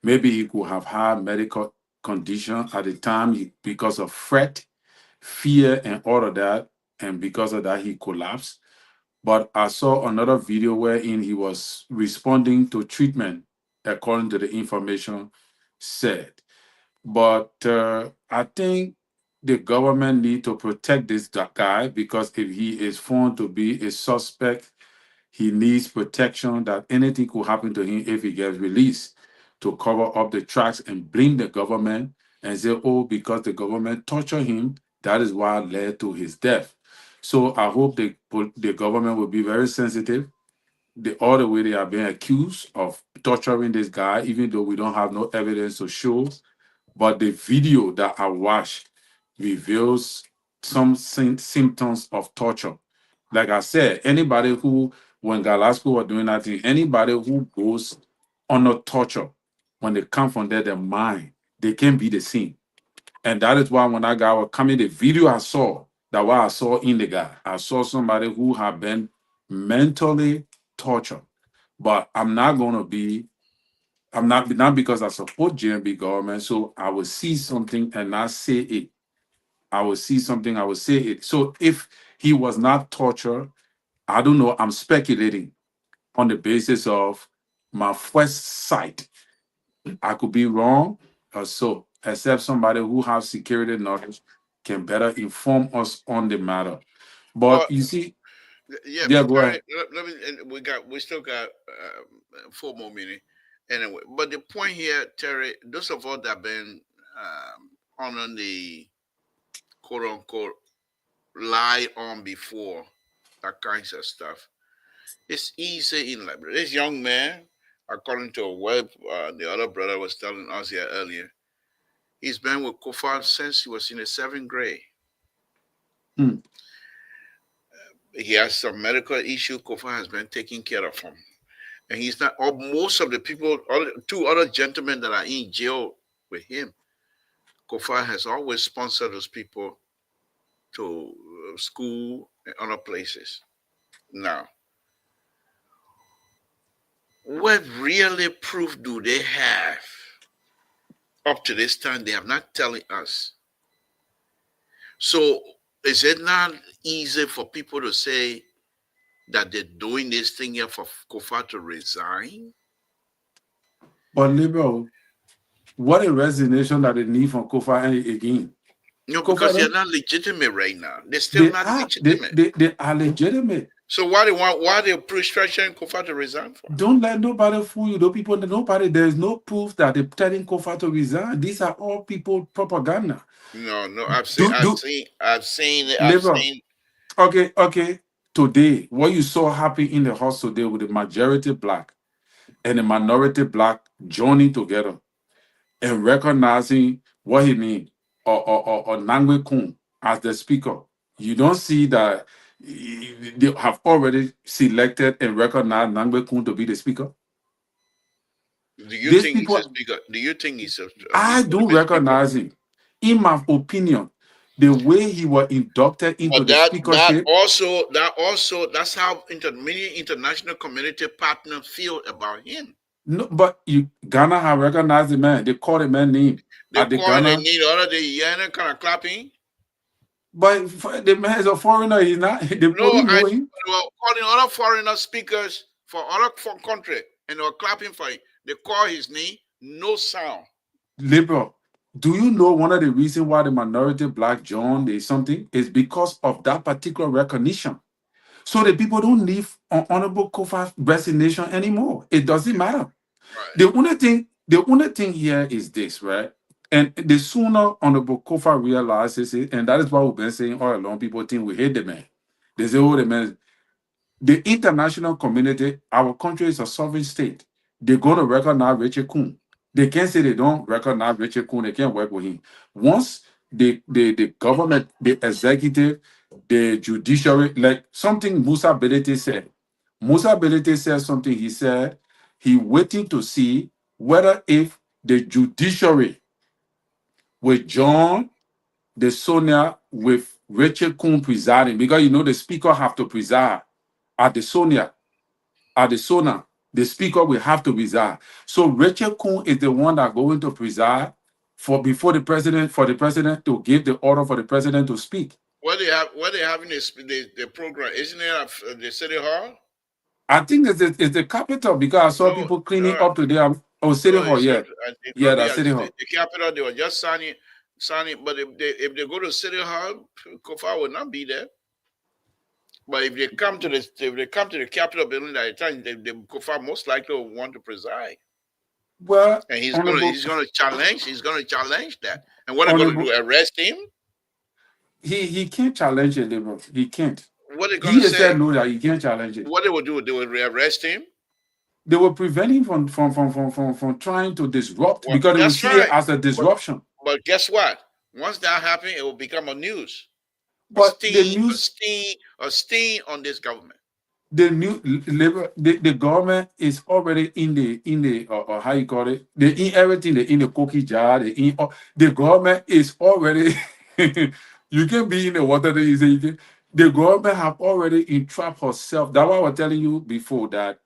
[SPEAKER 4] maybe he could have had medical condition at the time because of fret, fear, and all of that, and because of that he collapsed. But I saw another video wherein he was responding to treatment, according to the information said. But I think the government need to protect this guy, because if he is found to be a suspect, he needs protection, that anything could happen to him if he gets released, to cover up the tracks and blame the government and say, oh, because the government tortured him, that is what led to his death. So I hope the government will be very sensitive. All the way they are being accused of torturing this guy, even though we don't have no evidence to show. But the video that I watched reveals some symptoms of torture. Like I said, anybody who, when Galasco was doing that thing, anybody who goes under torture, when they come from there, their mind, they can be the same. And that is why when that guy was coming, the video I saw, that what I saw in the guy, I saw somebody who had been mentally tortured. But I'm not because I support GMB government, so I will see something and not say it. I will see something, I will say it. So if he was not tortured, I don't know, I'm speculating on the basis of my first sight. I could be wrong or so, except somebody who has security knowledge can better inform us on the matter. But you see,
[SPEAKER 3] yeah, go ahead. We still got 4 more minutes. Anyway, but the point here, Terry, those of us that have been on the quote unquote lied on before, that kinds of stuff, it's easy in Liberia. This young man, according to what the other brother was telling us here earlier, he's been with Kofa since he was in the 7th grade. He has some medical issue. Kofa has been taking care of him. And he's not, or most of the people, 2 other gentlemen that are in jail with him, Kofa has always sponsored those people to school and other places. Now, what really proof do they have up to this time? They have not telling us. So is it not easy for people to say that they're doing this thing here for Kofa to resign?
[SPEAKER 4] But Liberal, what a resignation that they need from Kofa again.
[SPEAKER 3] No, because they're not legitimate right now. They're still not legitimate.
[SPEAKER 4] They are legitimate.
[SPEAKER 3] So why they pressuring Kofa to resign for?
[SPEAKER 4] Don't let nobody fool you. There is no proof that they're telling Kofa to resign. These are all people propaganda.
[SPEAKER 3] No,
[SPEAKER 4] Do
[SPEAKER 3] I've
[SPEAKER 4] Labor.
[SPEAKER 3] seen.
[SPEAKER 4] Okay. Today, what you saw happen in the house today with the majority black and the minority black joining together and recognizing what he means or Nangwe Kun as the speaker. You don't see that they have already selected and recognized Nangwe Kun to be the speaker.
[SPEAKER 3] Do you
[SPEAKER 4] These
[SPEAKER 3] think he's a
[SPEAKER 4] people,
[SPEAKER 3] speaker? Do you think
[SPEAKER 4] I
[SPEAKER 3] he's going to
[SPEAKER 4] do
[SPEAKER 3] be a speaker?
[SPEAKER 4] recognize him. In my opinion, the way he was inducted into
[SPEAKER 3] But
[SPEAKER 4] the speakership.
[SPEAKER 3] that's how many international community partners feel about him.
[SPEAKER 4] No, but Ghana have recognized the man. They call the man name
[SPEAKER 3] They're
[SPEAKER 4] at the
[SPEAKER 3] calling they
[SPEAKER 4] Ghana.
[SPEAKER 3] need all of the yana kind of clapping.
[SPEAKER 4] But the man is a foreigner. He's not. They
[SPEAKER 3] No,
[SPEAKER 4] probably know him.
[SPEAKER 3] they were calling other foreigner speakers for other country and they were clapping for him. They call his name, no sound.
[SPEAKER 4] Liberal. Do you know one of the reasons why the minority black John is something is because of that particular recognition. So the people don't need on honorable Kofa resignation anymore. It doesn't matter.
[SPEAKER 3] Right.
[SPEAKER 4] The only thing here is this, right? And the sooner Honorable Kofa realizes it, and that is what we've been saying all along, people think we hate the man. They say, oh, the man. The international community, our country is a sovereign state. They're going to recognize Richard Kuhn. They can't say they don't recognize Richard Kuhn. They can't work with him. Once the government, the executive, the judiciary, like something Musa Belete said. Musa Belete said something. He said he waiting to see whether if the judiciary with John, the Sonia, with Richard Kuhn presiding, because the speaker have to preside at the Sonia, at the Sona, the speaker will have to preside. So Richard Kuhn is the one that going to preside for the president to give the order for the president to speak.
[SPEAKER 3] What they having the program? Isn't it at the city hall?
[SPEAKER 4] I think it's the capital because I saw
[SPEAKER 3] No,
[SPEAKER 4] people cleaning
[SPEAKER 3] no,
[SPEAKER 4] up today. Oh, City
[SPEAKER 3] no.
[SPEAKER 4] Hall, yeah.
[SPEAKER 3] It
[SPEAKER 4] Yeah,
[SPEAKER 3] will be
[SPEAKER 4] that's
[SPEAKER 3] at
[SPEAKER 4] City Hall.
[SPEAKER 3] the capital. They were just signing. But if they go to city hall, Kofa will not be there. But if they come to the Capitol building at the time, the Kofa most likely will want to preside,
[SPEAKER 4] Well,
[SPEAKER 3] and
[SPEAKER 4] honorable,
[SPEAKER 3] he's gonna challenge that. And what they're gonna
[SPEAKER 4] honorable,
[SPEAKER 3] do? Arrest him?
[SPEAKER 4] he can't challenge it, Liberal. He can't.
[SPEAKER 3] What they
[SPEAKER 4] He
[SPEAKER 3] gonna
[SPEAKER 4] has
[SPEAKER 3] say?
[SPEAKER 4] said no that he can't challenge it.
[SPEAKER 3] What they will do? They will arrest him.
[SPEAKER 4] They will prevent him from trying to disrupt
[SPEAKER 3] Well,
[SPEAKER 4] because they will
[SPEAKER 3] that's
[SPEAKER 4] see it
[SPEAKER 3] right.
[SPEAKER 4] as a disruption.
[SPEAKER 3] But guess what? Once that happens, it will become a news,
[SPEAKER 4] But the news,
[SPEAKER 3] a stain on this government.
[SPEAKER 4] the new labor, the government is already in the how you call it, they in everything, they in the cookie jar, the government is already you can be in the water that you say the government have already entrapped herself. That's why I was telling you before that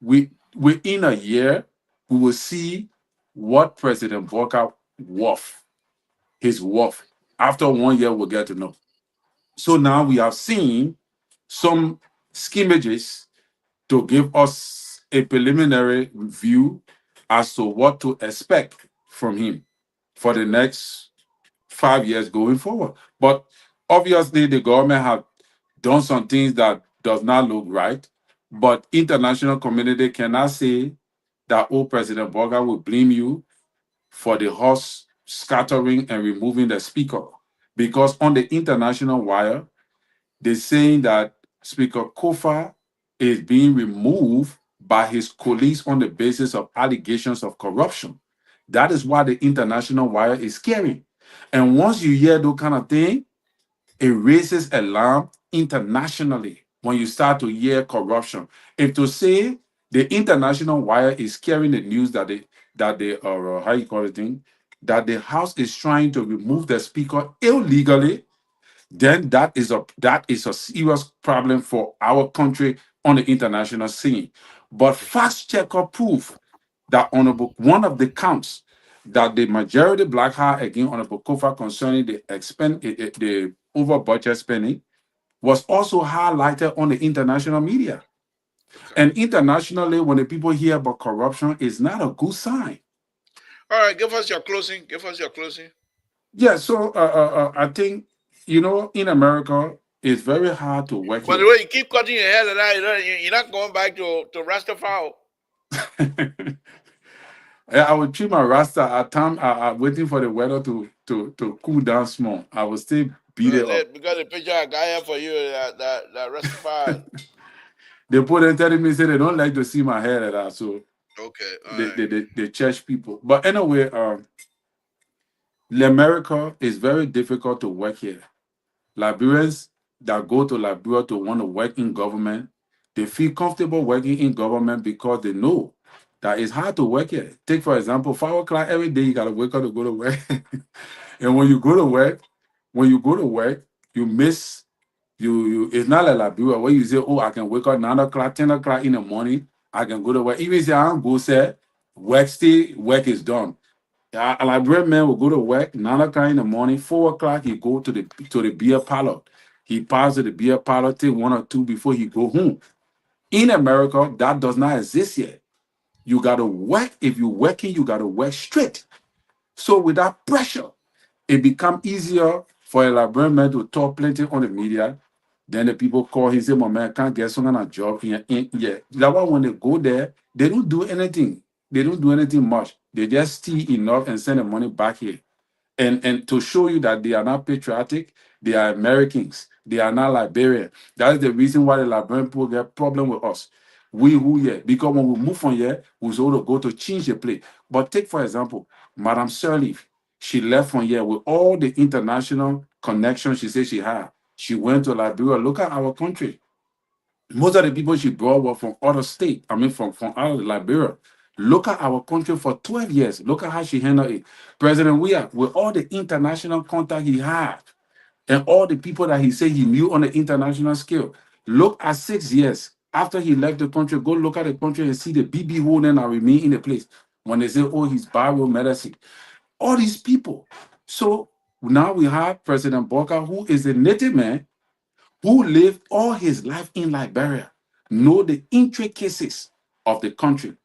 [SPEAKER 4] within a year we will see what President Walker worth, his worth. After 1 year we'll get to know. So now we have seen some skimmages to give us a preliminary view as to what to expect from him for the next 5 years going forward. But obviously, the government have done some things that does not look right. But international community cannot say that, oh, President Boga will blame you for the horse scattering and removing the speaker. Because on the international wire, they're saying that Speaker Kofa is being removed by his colleagues on the basis of allegations of corruption. That is why the international wire is scary. And once you hear those kind of thing, it raises alarm internationally when you start to hear corruption. If to say the international wire is carrying the news that how you call it thing, that the House is trying to remove the speaker illegally, then that is a serious problem for our country on the international scene. But fact checker proof that honorable one of the counts that the majority black had against Honorable Kofa concerning the over budget spending was also highlighted on the international media.
[SPEAKER 3] Okay.
[SPEAKER 4] And internationally, when the people hear about corruption, it's not a good sign.
[SPEAKER 3] All right, give us your closing.
[SPEAKER 4] Yeah, so I think in America, It's very hard to work
[SPEAKER 3] By the
[SPEAKER 4] here.
[SPEAKER 3] way, you keep cutting your hair like that, you're not going back to Rastafari.
[SPEAKER 4] Yeah, I would trim my rasta at time. I'm waiting for the weather to cool down small. I will still beat it up.
[SPEAKER 3] Because the picture I got here for you, that Rastafari.
[SPEAKER 4] They put in telling me say they don't like to see my hair like that. So
[SPEAKER 3] Okay, all
[SPEAKER 4] the
[SPEAKER 3] right.
[SPEAKER 4] the church people. But anyway, America is very difficult to work here. Liberians that go to Liberia to want to work in government, they feel comfortable working in government because they know that it's hard to work here. Take for example, 5 o'clock every day you gotta wake up to go to work. And when you go to work, you miss you it's not like Liberia where you say, oh, I can wake up 9 o'clock, 10 o'clock in the morning, I can go to work. Even if I don't go say work is done. A Liberian man will go to work 9 o'clock in the morning, 4 o'clock he go to the beer parlor. He pass to the beer parlor till 1 or 2 before he go home. In America, that does not exist yet. You gotta work. If you're working, you gotta work straight. So without pressure, it become easier for a Liberian man to talk plenty on the media. Then the people call him say, my man can't get some kind of job yeah. That's why when they go there, they don't do anything. They don't do anything much. They just steal enough and send the money back here. And to show you that they are not patriotic, they are Americans, they are not Liberian. That is the reason why the Liberian people get problem with us. We who here, because when we move from here, we sort of go to change the place. But take for example, Madame Sirleaf, she left from here with all the international connections she said she had. She went to Liberia. Look at our country. Most of the people she brought were from other states. I mean, from out of Liberia. Look at our country for 12 years. Look at how she handled it. President Weah, with all the international contact he had and all the people that he said he knew on the international scale. Look at 6 years after he left the country. Go look at the country and see the BB hole that remain in the place. When they say, oh, he's biomedicine. All these people. So now we have President Boka, who is a native man who lived all his life in Liberia, know the intricacies of the country,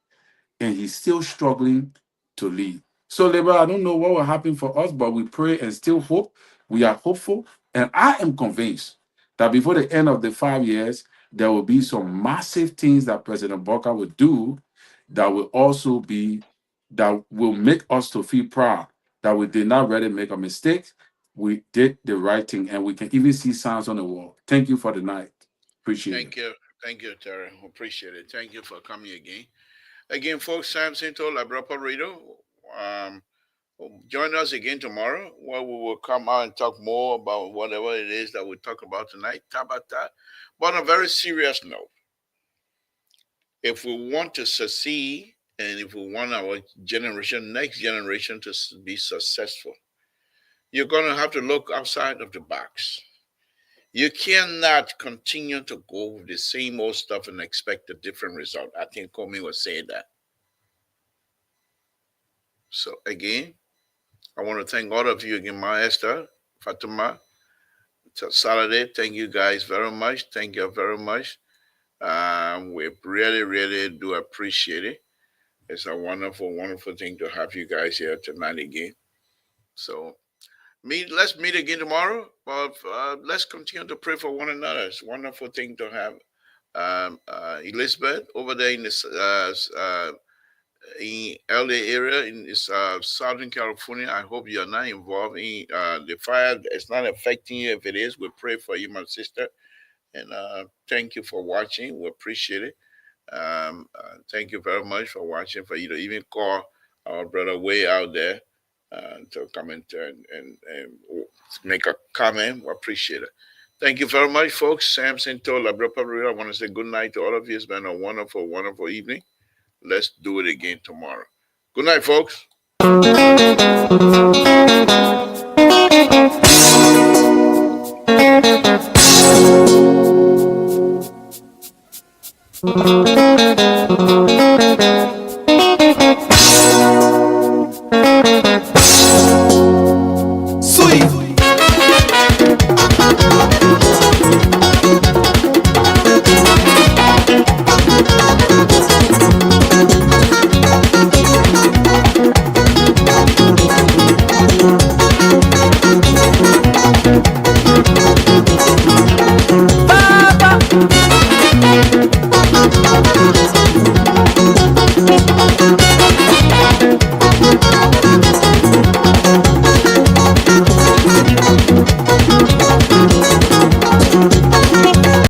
[SPEAKER 4] and he's still struggling to lead. So, Labor, I don't know what will happen for us, but we pray and still hope. We are hopeful, and I am convinced that before the end of the 5 years, there will be some massive things that President Boka will do that will also be that will make us to feel proud that we did not really make a mistake. We did the right thing, and we can even see signs on the wall. Thank you for the night. Appreciate it.
[SPEAKER 3] Thank you. Thank you, Terry. Appreciate it. Thank you for coming again. Again, folks, Samson told Labropa Radio. Um, Join us again tomorrow where we will come out and talk more about whatever it is that we talk about tonight. Tabata. But on a very serious note, if we want to succeed and if we want our generation, next generation to be successful, you're going to have to look outside of the box. You cannot continue to go with the same old stuff and expect a different result. I think Comey was saying that. So again, I want to thank all of you again, Maestro, Fatima, Saturday. Thank you guys very much. Thank you very much. We really, really do appreciate it. It's a wonderful, wonderful thing to have you guys here tonight again. So let's meet again tomorrow. But let's continue to pray for one another. It's a wonderful thing to have Elizabeth over there in this in LA area in this Southern California. I hope you're not involved in the fire. It's not affecting you. If it is, we pray for you, my sister. And thank you for watching. We appreciate it. Thank you very much for watching. For you to even call our brother way out there to come and make a comment. We appreciate it. Thank you very much, folks. Samson told Labropa. I want to say good night to all of you. It's been a wonderful, wonderful evening. Let's do it again tomorrow. Good night, folks.